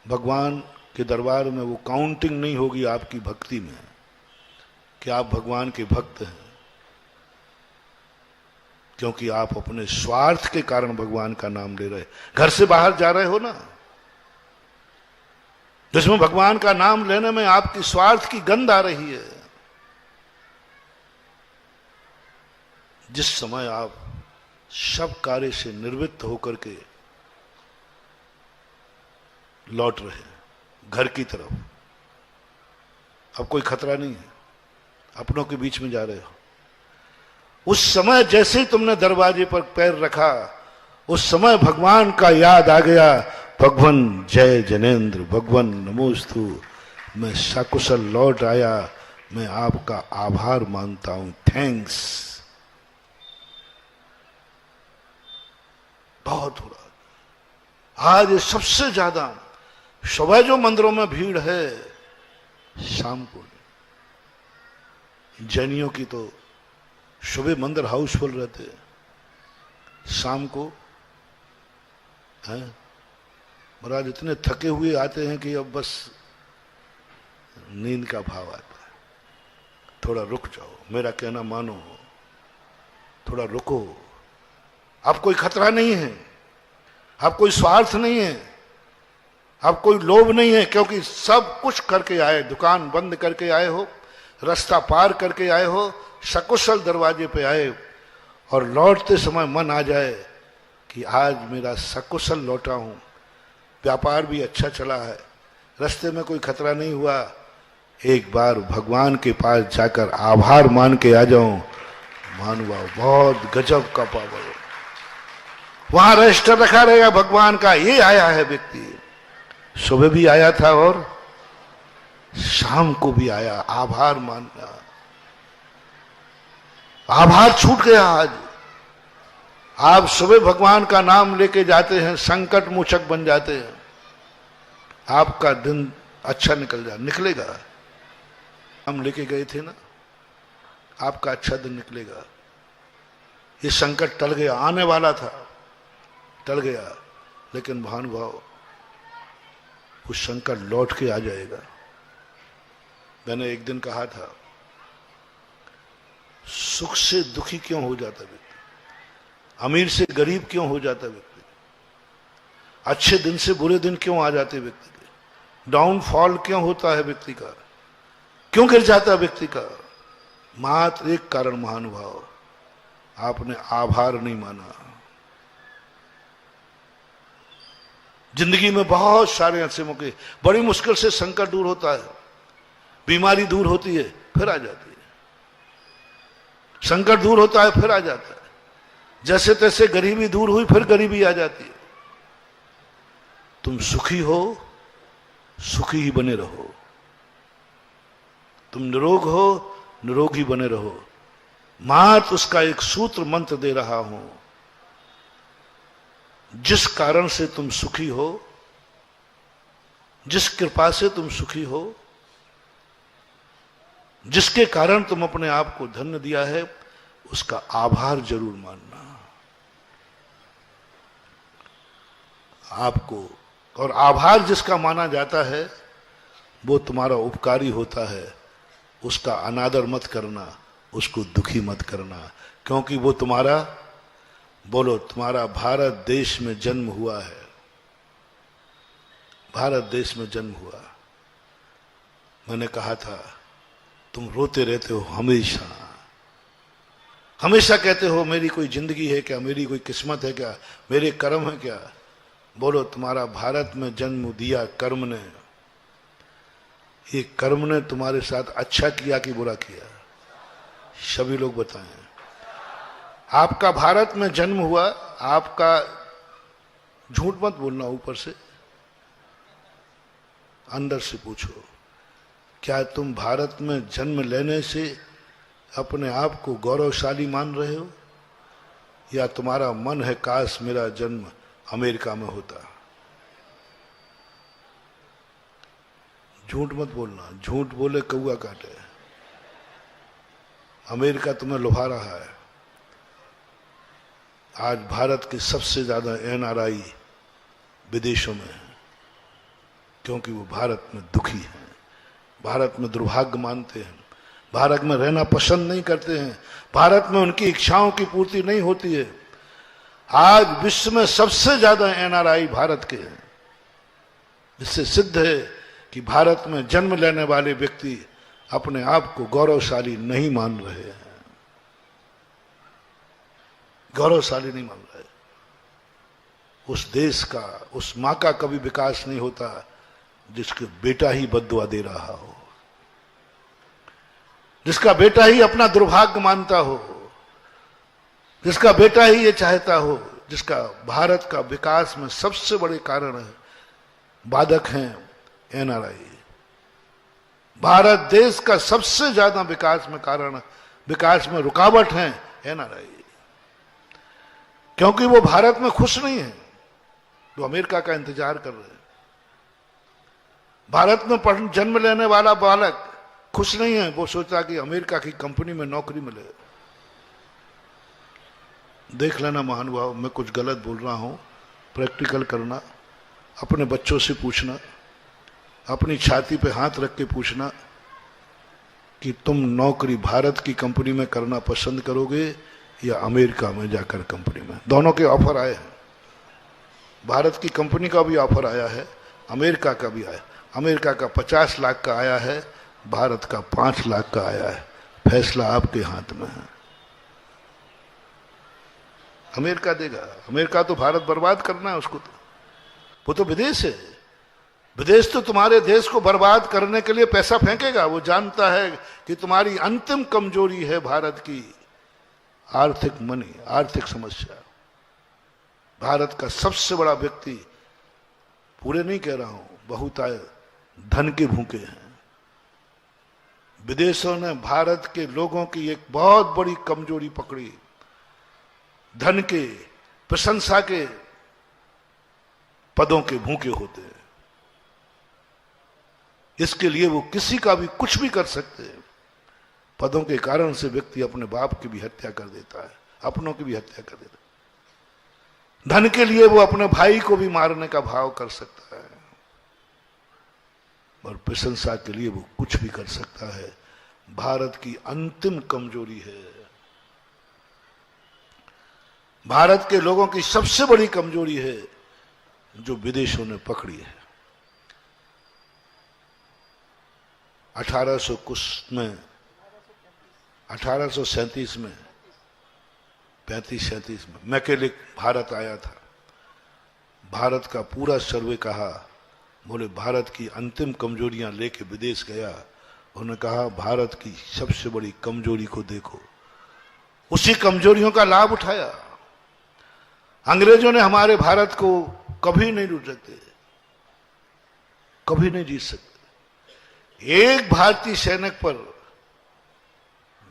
भगवान के दरबार में वो काउंटिंग नहीं होगी आपकी भक्ति में कि आप भगवान के भक्त हैं, क्योंकि आप अपने स्वार्थ के कारण भगवान का नाम ले रहे। घर से बाहर जा रहे हो ना, जिसमें भगवान का नाम लेने में आपकी स्वार्थ की गंध आ रही है। जिस समय आप सब कार्य से निर्वृत्त होकर के लौट रहे हैं घर की तरफ, अब कोई खतरा नहीं है, अपनों के बीच में जा रहे हो, उस समय जैसे ही तुमने दरवाजे पर पैर रखा, उस समय भगवान का याद आ गया। भगवान जय जनेन्द्र, भगवान नमोस्तु, मैं सकुशल लौट आया, मैं आपका आभार मानता हूं, थैंक्स। बहुत हो रहा आज सबसे ज्यादा सुबह जो मंदिरों में भीड़ है, शाम को जैनियों की तो सुबह मंदिर हाउसफुल रहते हैं, शाम को हैं महाराज इतने थके हुए आते हैं कि अब बस नींद का भाव आता है। थोड़ा रुक जाओ, मेरा कहना मानो, थोड़ा रुको। अब कोई खतरा नहीं है, अब कोई स्वार्थ नहीं है, अब कोई लोभ नहीं है, क्योंकि सब कुछ करके आए, दुकान बंद करके आए हो, रास्ता पार करके आए हो, सकुशल दरवाजे पे आए, और लौटते समय मन आ जाए कि आज मेरा सकुशल लौटा हूं, व्यापार भी अच्छा चला है, रास्ते में कोई खतरा नहीं हुआ, एक बार भगवान के पास जाकर आभार मान के आ जाऊं, महानुभाव बहुत गजब का पावर है। वहां रजिस्टर रखा रहेगा भगवान का, ये आया है व्यक्ति, सुबह भी आया था और शाम को भी आया, आभार मानना। आभार छूट गया आज। आप सुबह भगवान का नाम लेके जाते हैं, संकट मोचक बन जाते हैं, आपका दिन अच्छा निकलेगा। हम लेके गए थे ना, आपका अच्छा दिन निकलेगा। ये संकट टल गया, आने वाला था, टल गया, लेकिन भानुभाव उस संकट लौट के आ जाएगा। मैंने एक दिन कहा था, सुख से दुखी क्यों हो जाता व्यक्ति, अमीर से गरीब क्यों हो जाता व्यक्ति, अच्छे दिन से बुरे दिन क्यों आ जाते व्यक्ति के, डाउनफॉल क्यों होता है व्यक्ति का, क्यों गिर जाता है व्यक्ति का? मात्र एक कारण महानुभाव, आपने आभार नहीं माना। जिंदगी में बहुत सारे ऐसे मौके, बड़ी मुश्किल से संकट दूर होता है, बीमारी दूर होती है फिर आ जाती है, संकट दूर होता है फिर आ जाता है, जैसे तैसे गरीबी दूर हुई फिर गरीबी आ जाती है। तुम सुखी हो, सुखी ही बने रहो, तुम निरोग हो, निरोगी बने रहो। मात्र उसका एक सूत्र मंत्र दे रहा हूं, जिस कारण से तुम सुखी हो, जिस कृपा से तुम सुखी हो, जिसके कारण तुम अपने आप को धन्य दिया है, उसका आभार जरूर मानना आपको। और आभार जिसका माना जाता है वो तुम्हारा उपकारी होता है, उसका अनादर मत करना, उसको दुखी मत करना, क्योंकि वो तुम्हारा, बोलो, तुम्हारा भारत देश में जन्म हुआ है, भारत देश में जन्म हुआ। मैंने कहा था तुम रोते रहते हो हमेशा, हमेशा कहते हो मेरी कोई जिंदगी है क्या, मेरी कोई किस्मत है क्या, मेरे कर्म है क्या। बोलो, तुम्हारा भारत में जन्म दिया कर्म ने, ये कर्म ने तुम्हारे साथ अच्छा किया कि बुरा किया? सभी लोग बताएं। आपका भारत में जन्म हुआ, आपका, झूठ मत बोलना, ऊपर से अंदर से पूछो, क्या तुम भारत में जन्म लेने से अपने आप को गौरवशाली मान रहे हो, या तुम्हारा मन है काश मेरा जन्म अमेरिका में होता? झूठ मत बोलना, झूठ बोले कौआ काटे। अमेरिका तुम्हें लुभा रहा है। आज भारत के सबसे ज्यादा एनआरआई विदेशों में है, क्योंकि वो भारत में दुखी हैं, भारत में दुर्भाग्य मानते हैं, भारत में रहना पसंद नहीं करते हैं, भारत में उनकी इच्छाओं की पूर्ति नहीं होती है। आज विश्व में सबसे ज्यादा एनआरआई भारत के हैं, जिससे सिद्ध है कि भारत में जन्म लेने वाले व्यक्ति अपने आप को गौरवशाली नहीं मान रहे हैं, गौरवशाली नहीं मान रहे। उस देश का, उस मां का कभी विकास नहीं होता जिसके बेटा ही बद्दुआ दे रहा हो, जिसका बेटा ही अपना दुर्भाग्य मानता हो, जिसका बेटा ही ये चाहता हो, जिसका भारत का विकास में सबसे बड़े कारण है, बाधक हैं एनआरआई। भारत देश का सबसे ज्यादा विकास में कारण, विकास में रुकावट है एनआरआई, क्योंकि वो भारत में खुश नहीं है, वो अमेरिका का इंतजार कर रहे हैं। भारत में जन्म लेने वाला बालक खुश नहीं है, वो सोचता कि अमेरिका की कंपनी में नौकरी मिले। देख लेना महानुभाव, मैं कुछ गलत बोल रहा हूं, प्रैक्टिकल करना, अपने बच्चों से पूछना, अपनी छाती पे हाथ रख के पूछना कि तुम नौकरी भारत की कंपनी में करना पसंद करोगे या अमेरिका में जाकर कंपनी में। दोनों के ऑफर आए हैं, भारत की कंपनी का भी ऑफर आया है, अमेरिका का भी आया। अमेरिका का 50 लाख का आया है, भारत का 5 लाख का आया है। फैसला आपके हाथ में है। अमेरिका देगा, अमेरिका तो भारत बर्बाद करना है उसको, तो वो तो विदेश है। विदेश तो तुम्हारे देश को बर्बाद करने के लिए पैसा फेंकेगा। वो जानता है कि तुम्हारी अंतिम कमजोरी है भारत की आर्थिक मनी, आर्थिक समस्या। भारत का सबसे बड़ा व्यक्ति, पूरे नहीं कह रहा हूं, बहुत आए धन के भूखे हैं। विदेशों ने भारत के लोगों की एक बहुत बड़ी कमजोरी पकड़ी, धन के, प्रशंसा के, पदों के भूखे होते हैं। इसके लिए वो किसी का भी कुछ भी कर सकते हैं। पदों के कारण से व्यक्ति अपने बाप की भी हत्या कर देता है, अपनों की भी हत्या कर देता है। धन के लिए वो अपने भाई को भी मारने का भाव कर सकता है, और प्रशंसा के लिए वो कुछ भी कर सकता है। भारत की अंतिम कमजोरी है, भारत के लोगों की सबसे बड़ी कमजोरी है, जो विदेशों ने पकड़ी है। 1800 कुछ में, 1837 में, 35-37 में मैकेलिक भारत आया था। भारत का पूरा सर्वे कहा, बोले भारत की अंतिम कमजोरियां लेके विदेश गया। उन्होंने कहा भारत की सबसे बड़ी कमजोरी को देखो, उसी कमजोरियों का लाभ उठाया। अंग्रेजों ने हमारे भारत को कभी नहीं लूट सकते, कभी नहीं जीत सकते। एक भारतीय सैनिक पर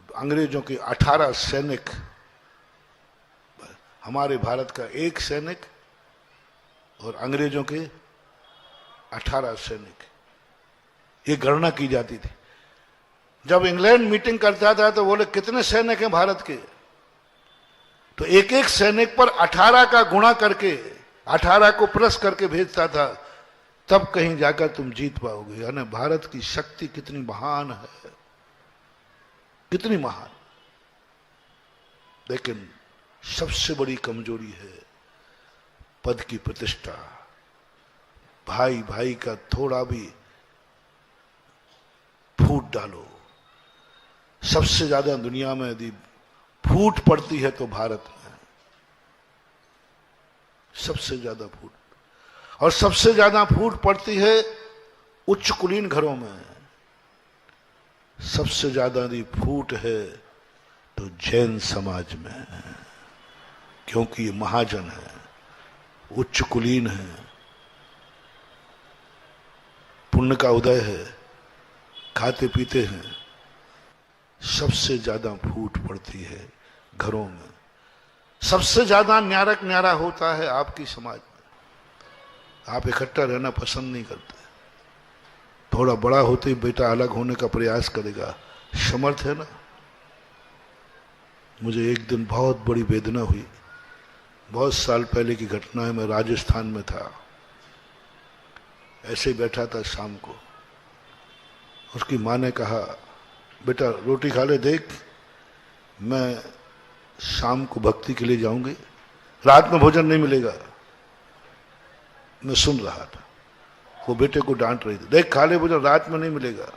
अंग्रेजों के 18 सैनिक, हमारे भारत का एक सैनिक और अंग्रेजों के 18 सैनिक, ये गणना की जाती थी। जब इंग्लैंड मीटिंग करता था तो बोले कितने सैनिक हैं भारत के, तो एक एक सैनिक पर 18 का गुणा करके, 18 को प्लस करके भेजता था, तब कहीं जाकर तुम जीत पाओगे। यानी भारत की शक्ति कितनी महान है, कितनी महान। लेकिन सबसे बड़ी कमजोरी है पद की प्रतिष्ठा। भाई भाई का थोड़ा भी फूट डालो। सबसे ज्यादा दुनिया में यदि फूट पड़ती है तो भारत में, सबसे ज्यादा फूट, और सबसे ज्यादा फूट पड़ती है उच्च कुलीन घरों में। सबसे ज्यादा यदि फूट है तो जैन समाज में, क्योंकि ये महाजन है, उच्च कुलीन है, पुण्य का उदय है, खाते पीते हैं। सबसे ज्यादा फूट पड़ती है घरों में। सबसे ज्यादा न्यारक न्यारा होता है आपकी समाज में। आप इकट्ठा रहना पसंद नहीं करते। थोड़ा बड़ा होते ही बेटा अलग होने का प्रयास करेगा, समर्थ है ना। मुझे एक दिन बहुत बड़ी वेदना हुई, बहुत साल पहले की घटना है। मैं राजस्थान में था, ऐसे ही बैठा था शाम को। उसकी माँ ने कहा बेटा रोटी खा ले, देख मैं शाम को भक्ति के लिए जाऊंगी, रात में भोजन नहीं मिलेगा। मैं सुन रहा था, वो बेटे को डांट रही थी, देख खा ले भोजन, रात में नहीं मिलेगा।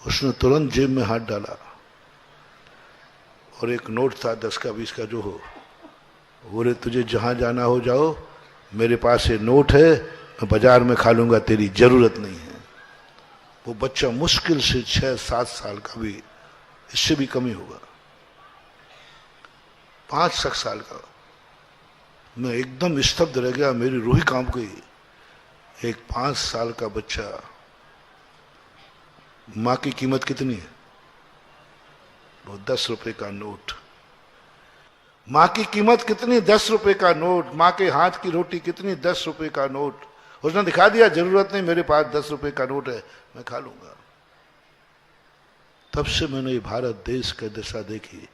उसने तुरंत जेब में हाथ डाला और एक नोट था 10 का 20 का जो हो, बोले तुझे जहां जाना हो जाओ, मेरे पास ये नोट है, मैं बाजार में खा लूंगा, तेरी जरूरत नहीं है। वो बच्चा मुश्किल से 6-7 साल का भी, इससे भी कम ही होगा, 5-6 साल का। मैं एकदम स्तब्ध रह गया, मेरी रूह कांप गई। एक 5 साल का बच्चा, माँ की कीमत कितनी है? वो 10 रुपए का नोट। माँ की कीमत कितनी? 10 रुपए का नोट। माँ के हाथ की रोटी कितनी? 10 रुपए का नोट। उसने दिखा दिया, जरूरत नहीं, मेरे पास 10 रुपए का नोट है, मैं खा लूंगा। तब से मैंने ये भारत देश की दशा देखी।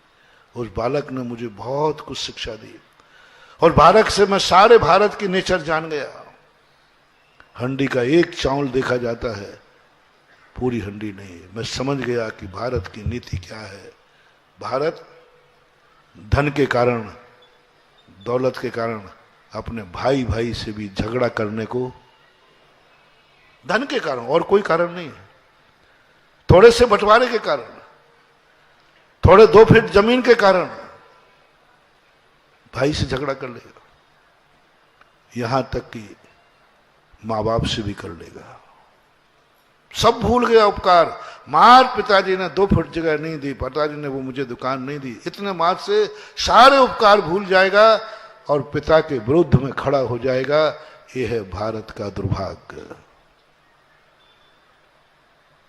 उस बालक ने मुझे बहुत कुछ शिक्षा दी, और बालक से मैं सारे भारत की नेचर जान गया। हंडी का एक चावल देखा जाता है, पूरी हंडी नहीं। मैं समझ गया कि भारत की नीति क्या है। भारत धन के कारण, दौलत के कारण अपने भाई भाई से भी झगड़ा करने को, धन के कारण, और कोई कारण नहीं है। थोड़े से बंटवारे के कारण, थोड़े 2 फीट जमीन के कारण भाई से झगड़ा कर लेगा, यहां तक कि मां बाप से भी कर लेगा। सब भूल गया उपकार। मार पिताजी ने 2 फुट जगह नहीं दी, पिताजी ने वो मुझे दुकान नहीं दी, इतने मार से सारे उपकार भूल जाएगा और पिता के विरुद्ध में खड़ा हो जाएगा। ये है भारत का दुर्भाग्य।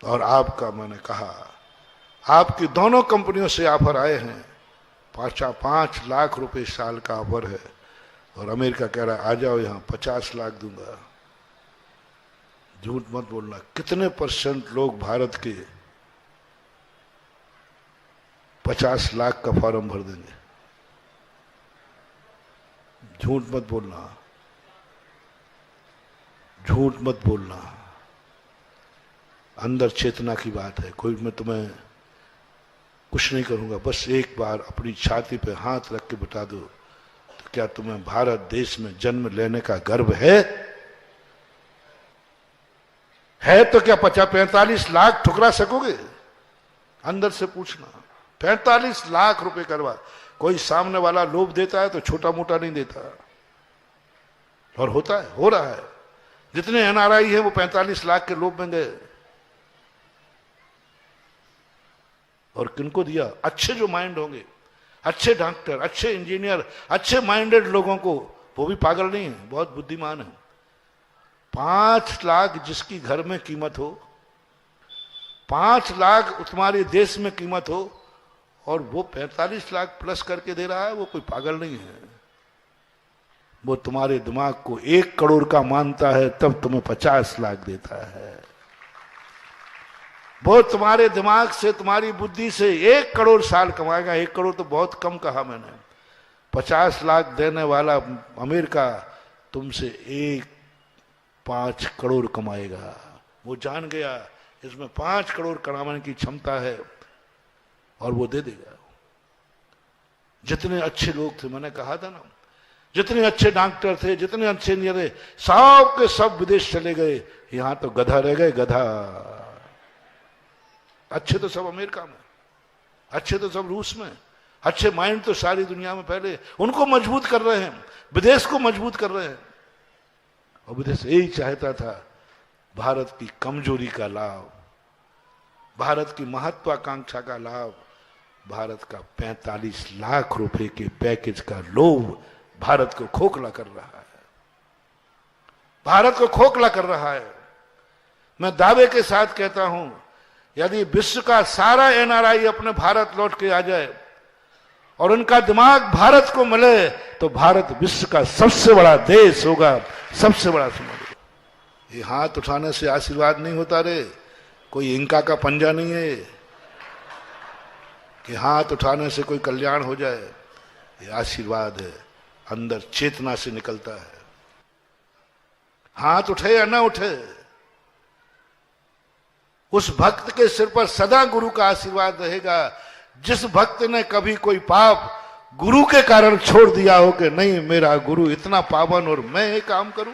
और आपका, मैंने कहा, आपकी दोनों कंपनियों से ऑफर आए हैं, 5 लाख रुपए साल का ऑफर है, और अमेरिका कह रहा है आ जाओ यहां 50 लाख दूंगा। झूठ मत बोलना। कितने % लोग भारत के 50 लाख का फॉर्म भर देंगे? झूठ मत बोलना, झूठ मत बोलना। अंदर चेतना की बात है। कोई, मैं तुम्हें कुछ नहीं करूंगा, बस एक बार अपनी छाती पे हाथ रख के बता दो, तो क्या तुम्हें भारत देश में जन्म लेने का गर्व है? तो क्या 45 लाख ठुकरा सकोगे? अंदर से पूछना। 45 लाख रुपए करवा, कोई सामने वाला लोभ देता है तो छोटा मोटा नहीं देता, और होता है, हो रहा है। जितने एनआरआई है वो 45 लाख के लोभ में गए। और किनको दिया? अच्छे जो माइंड होंगे, अच्छे डॉक्टर, अच्छे इंजीनियर, अच्छे माइंडेड लोगों को। वो भी पागल नहीं है, बहुत बुद्धिमान है। 5 लाख जिसकी घर में कीमत हो, 5 लाख तुम्हारे देश में कीमत हो, और वो 45 लाख प्लस करके दे रहा है, वो कोई पागल नहीं है। वो तुम्हारे दिमाग को 1 करोड़ का मानता है, तब तुम्हें 50 लाख देता है। वो तुम्हारे दिमाग से, तुम्हारी बुद्धि से 1 करोड़ साल कमाएगा। 1 करोड़ तो बहुत कम कहा मैंने। 50 लाख देने वाला अमेरिका तुमसे 5 करोड़ कमाएगा। वो जान गया इसमें 5 करोड़ कमाने की क्षमता है, और वो दे देगा। जितने अच्छे लोग थे, मैंने कहा था ना, जितने अच्छे डॉक्टर थे, जितने अच्छे इंजीनियर थे, सब के सब विदेश चले गए। यहां तो गधा रह गए, गधा। अच्छे तो सब अमेरिका में, अच्छे तो सब रूस में, अच्छे माइंड तो सारी दुनिया में पहले उनको मजबूत कर रहे हैं, विदेश को मजबूत कर रहे हैं। और विदेश यही चाहता था, भारत की कमजोरी का लाभ, भारत की महत्वाकांक्षा का लाभ, भारत का 45 लाख रुपए के पैकेज का लोभ भारत को खोखला कर रहा है, भारत को खोखला कर रहा है। मैं दावे के साथ कहता हूं, यदि विश्व का सारा एनआरआई अपने भारत लौट के आ जाए और उनका दिमाग भारत को मिले, तो भारत विश्व का सबसे बड़ा देश होगा, सबसे बड़ा समाज। ये हाथ उठाने से आशीर्वाद नहीं होता रे, कोई इंका का पंजा नहीं है कि हाथ उठाने से कोई कल्याण हो जाए। ये आशीर्वाद है, अंदर चेतना से निकलता है। हाथ उठे या ना उठे, उस भक्त के सिर पर सदा गुरु का आशीर्वाद रहेगा। जिस भक्त ने कभी कोई पाप गुरु के कारण छोड़ दिया हो कि नहीं, मेरा गुरु इतना पावन और मैं ये काम करूं,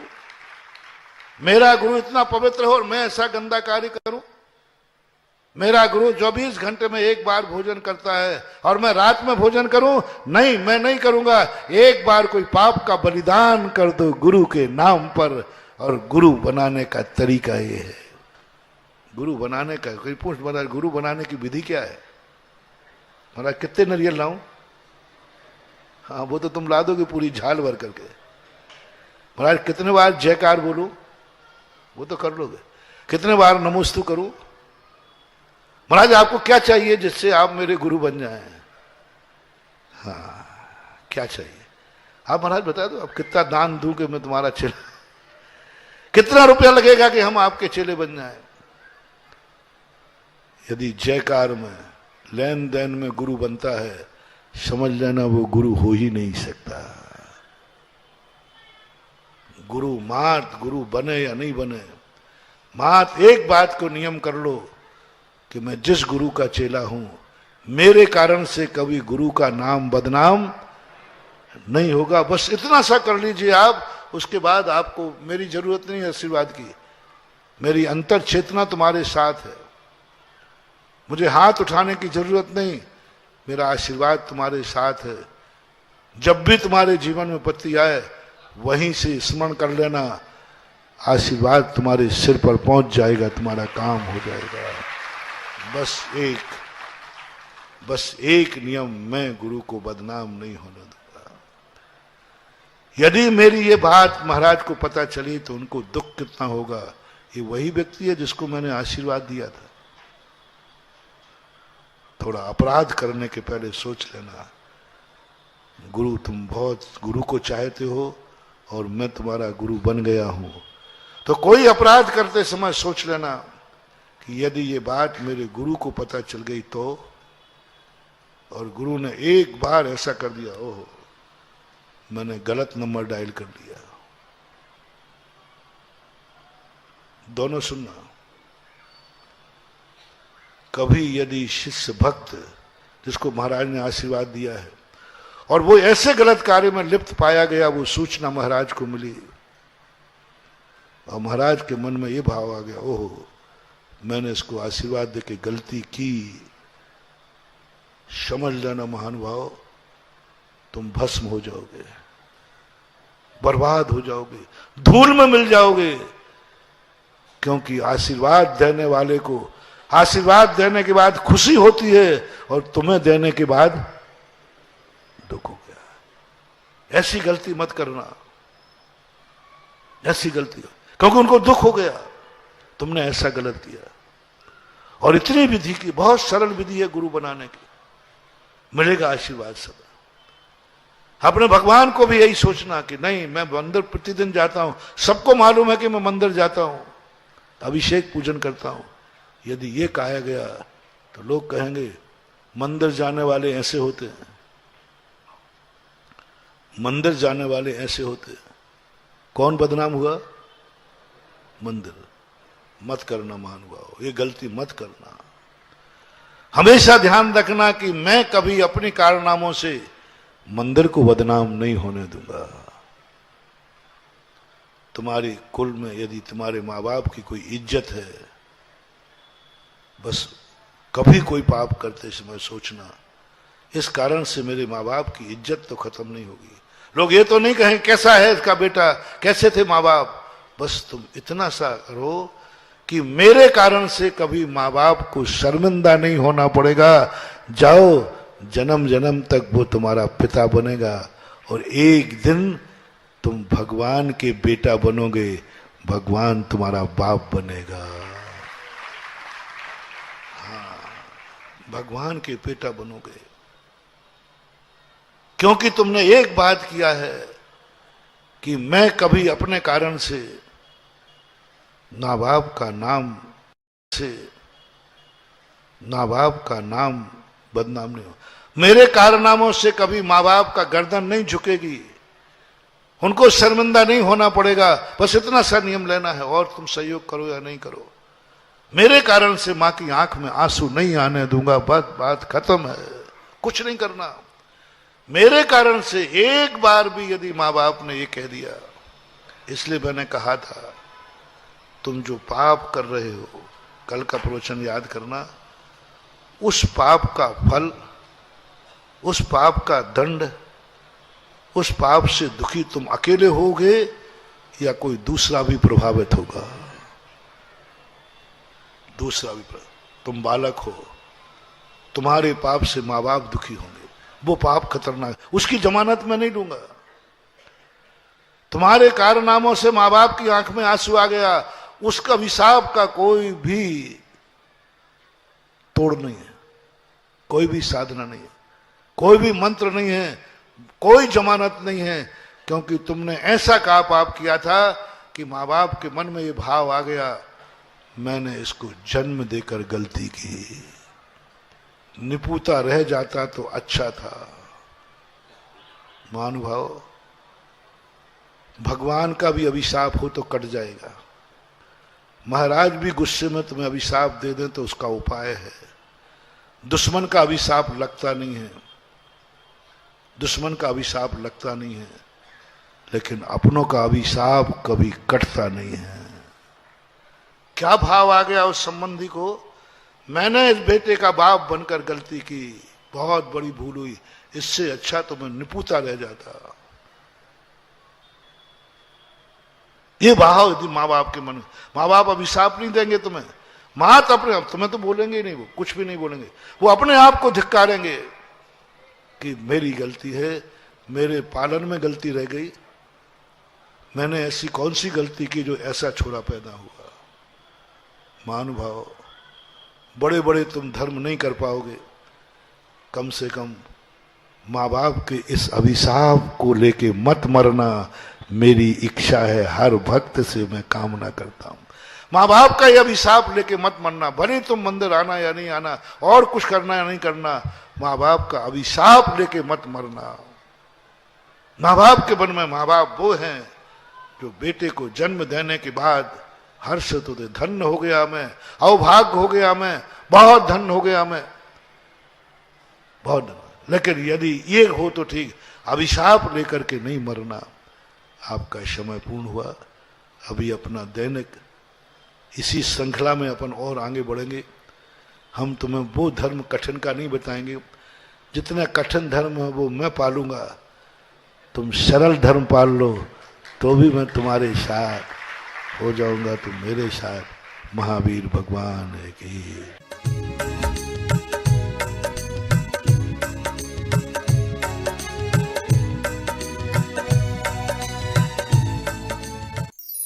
मेरा गुरु इतना पवित्र हो और मैं ऐसा गंदा कार्य करूं, मेरा गुरु 24 घंटे में 1 बार भोजन करता है और मैं रात में भोजन करूं, नहीं, मैं नहीं करूंगा। एक बार कोई पाप का बलिदान कर दो गुरु के नाम पर, और गुरु बनाने का तरीका ये है। गुरु बनाने का, कोई पूछ महाराज गुरु बनाने की विधि क्या है? महाराज कितने नारियल लाऊं? हाँ, वो तो तुम ला दोगे पूरी झाल भर करके। महाराज कितने बार जयकार बोलूं? वो तो कर लोगे। कितने बार नमोस्तु करूं? महाराज आपको क्या चाहिए जिससे आप मेरे गुरु बन जाएं? हाँ, क्या चाहिए आप महाराज बता दो। अब कितना दान दूं कि मैं तुम्हारा चेला? कितना रुपया लगेगा कि हम आपके चेले बन जाएं? यदि जयकार में, लेन देन में गुरु बनता है, समझ लेना वो गुरु हो ही नहीं सकता। गुरु गुरु बने या नहीं बने, एक बात को नियम कर लो कि मैं जिस गुरु का चेला हूं, मेरे कारण से कभी गुरु का नाम बदनाम नहीं होगा। बस इतना सा कर लीजिए आप। उसके बाद आपको मेरी जरूरत नहीं है आशीर्वाद की। मेरी अंतर चेतना तुम्हारे साथ है, मुझे हाथ उठाने की जरूरत नहीं, मेरा आशीर्वाद तुम्हारे साथ है। जब भी तुम्हारे जीवन में विपत्ति आए, वहीं से स्मरण कर लेना, आशीर्वाद तुम्हारे सिर पर पहुंच जाएगा, तुम्हारा काम हो जाएगा। बस एक नियम, मैं गुरु को बदनाम नहीं होने दूंगा। यदि मेरी ये बात महाराज को पता चली तो उनको दुख कितना होगा। ये वही व्यक्ति है जिसको मैंने आशीर्वाद दिया था। थोड़ा अपराध करने के पहले सोच लेना, गुरु तुम बहुत गुरु को चाहते हो और मैं तुम्हारा गुरु बन गया हूं, तो कोई अपराध करते समय सोच लेना कि यदि ये बात मेरे गुरु को पता चल गई तो, और गुरु ने एक बार ऐसा कर दिया, ओहो मैंने गलत नंबर डायल कर लिया। दोनों सुनना, कभी यदि शिष्य भक्त जिसको महाराज ने आशीर्वाद दिया है और वो ऐसे गलत कार्य में लिप्त पाया गया, वो सूचना महाराज को मिली और महाराज के मन में ये भाव आ गया, ओहो मैंने इसको आशीर्वाद देके गलती की, समझ लेना महानुभाव तुम भस्म हो जाओगे, बर्बाद हो जाओगे, धूल में मिल जाओगे। क्योंकि आशीर्वाद देने वाले को आशीर्वाद देने के बाद खुशी होती है और तुम्हें देने के बाद दुख हो गया। ऐसी गलती मत करना, ऐसी गलती, क्योंकि उनको दुख हो गया, तुमने ऐसा गलत किया। और इतनी विधि की, बहुत सरल विधि है गुरु बनाने की, मिलेगा आशीर्वाद सदा। अपने भगवान को भी यही सोचना कि नहीं, मैं मंदिर प्रतिदिन जाता हूं, सबको मालूम है कि मैं मंदिर जाता हूं, अभिषेक पूजन करता हूं। यदि ये कहा गया तो लोग कहेंगे मंदिर जाने वाले ऐसे होते हैं, मंदिर जाने वाले ऐसे होते हैं। कौन बदनाम हुआ? मंदिर। मत करना महानुभाव, ये गलती मत करना। हमेशा ध्यान रखना कि मैं कभी अपने कारनामों से मंदिर को बदनाम नहीं होने दूंगा। तुम्हारे कुल में यदि तुम्हारे माँ बाप की कोई इज्जत है, बस कभी कोई पाप करते समय सोचना, इस कारण से मेरे माँ बाप की इज्जत तो खत्म नहीं होगी। लोग ये तो नहीं कहें कैसा है इसका बेटा, कैसे थे माँ बाप। बस तुम इतना सा करो कि मेरे कारण से कभी माँ बाप को शर्मिंदा नहीं होना पड़ेगा। जाओ, जन्म जन्म तक वो तुम्हारा पिता बनेगा और एक दिन तुम भगवान के बेटा बनोगे, भगवान तुम्हारा बाप बनेगा। भगवान के बेटा बनोगे, क्योंकि तुमने एक बात किया है कि मैं कभी अपने कारण से ना बाप का नाम बदनाम नहीं हो। मेरे कारनामों से कभी माँ बाप का गर्दन नहीं झुकेगी, उनको शर्मिंदा नहीं होना पड़ेगा। बस इतना सा नियम लेना है, और तुम सहयोग करो या नहीं करो, मेरे कारण से मां की आंख में आंसू नहीं आने दूंगा। बस बात खत्म है, कुछ नहीं करना। मेरे कारण से एक बार भी यदि माँ बाप ने ये कह दिया, इसलिए मैंने कहा था तुम जो पाप कर रहे हो, कल का प्रवचन याद करना, उस पाप का फल, उस पाप का दंड, उस पाप से दुखी तुम अकेले होगे या कोई दूसरा भी प्रभावित होगा। दूसरा भी तुम बालक हो, तुम्हारे पाप से माँ बाप दुखी होंगे, वो पाप खतरनाक, उसकी जमानत मैं नहीं लूंगा। तुम्हारे कारनामों से माँ बाप की आंख में आंसू आ गया, उसका अभिशाप का कोई भी तोड़ नहीं है, कोई भी साधना नहीं है, कोई भी मंत्र नहीं है, कोई जमानत नहीं है, क्योंकि तुमने ऐसा पाप किया था कि माँ बाप के मन में ये भाव आ गया, मैंने इसको जन्म देकर गलती की, निपुता रह जाता तो अच्छा था। महानुभाव, भगवान का भी अभिशाप हो तो कट जाएगा, महाराज भी गुस्से में तुम्हें अभिशाप दे दें तो उसका उपाय है। दुश्मन का अभिशाप लगता नहीं है, दुश्मन का अभिशाप लगता नहीं है, लेकिन अपनों का अभिशाप कभी कटता नहीं है। क्या भाव आ गया उस संबंधी को, मैंने इस बेटे का बाप बनकर गलती की, बहुत बड़ी भूल हुई, इससे अच्छा तो मैं निपुता रह जाता। ये भाव यदि माँ बाप के मन में, माँ बाप अभिशाप नहीं देंगे तुम्हें, माँ तो अपने तुम्हें तो बोलेंगे ही नहीं, वो कुछ भी नहीं बोलेंगे, वो अपने आप को धिक्कारेंगे कि मेरी गलती है, मेरे पालन में गलती रह गई, मैंने ऐसी कौन सी गलती की जो ऐसा छोरा पैदा हुआ। महानुभाव, बड़े बड़े तुम धर्म नहीं कर पाओगे, कम से कम माँ बाप के इस अभिशाप को लेके मत मरना, मेरी इच्छा है, हर भक्त से मैं कामना करता हूं। माँ बाप का यह अभिशाप लेके मत मरना, भले तुम मंदिर आना या नहीं आना, और कुछ करना या नहीं करना, माँ बाप का अभिशाप लेके मत मरना। माँ बाप के मन में माँ बाप वो हैं जो बेटे को जन्म देने के बाद हर्ष तो दे, धन्य हो गया मैं, अवभाग्य हो गया मैं, बहुत धन्य हो गया मैं, बहुत धन्य। लेकिन यदि ये हो तो ठीक, अभिशाप लेकर के नहीं मरना। आपका समय पूर्ण हुआ, अभी अपना दैनिक इसी श्रृंखला में अपन और आगे बढ़ेंगे। हम तुम्हें वो धर्म कठिन का नहीं बताएंगे, जितना कठिन धर्म है वो मैं पालूंगा, तुम सरल धर्म पाल लो तो भी मैं तुम्हारे साथ हो जाऊंगा, तुम मेरे साथ। महावीर भगवान की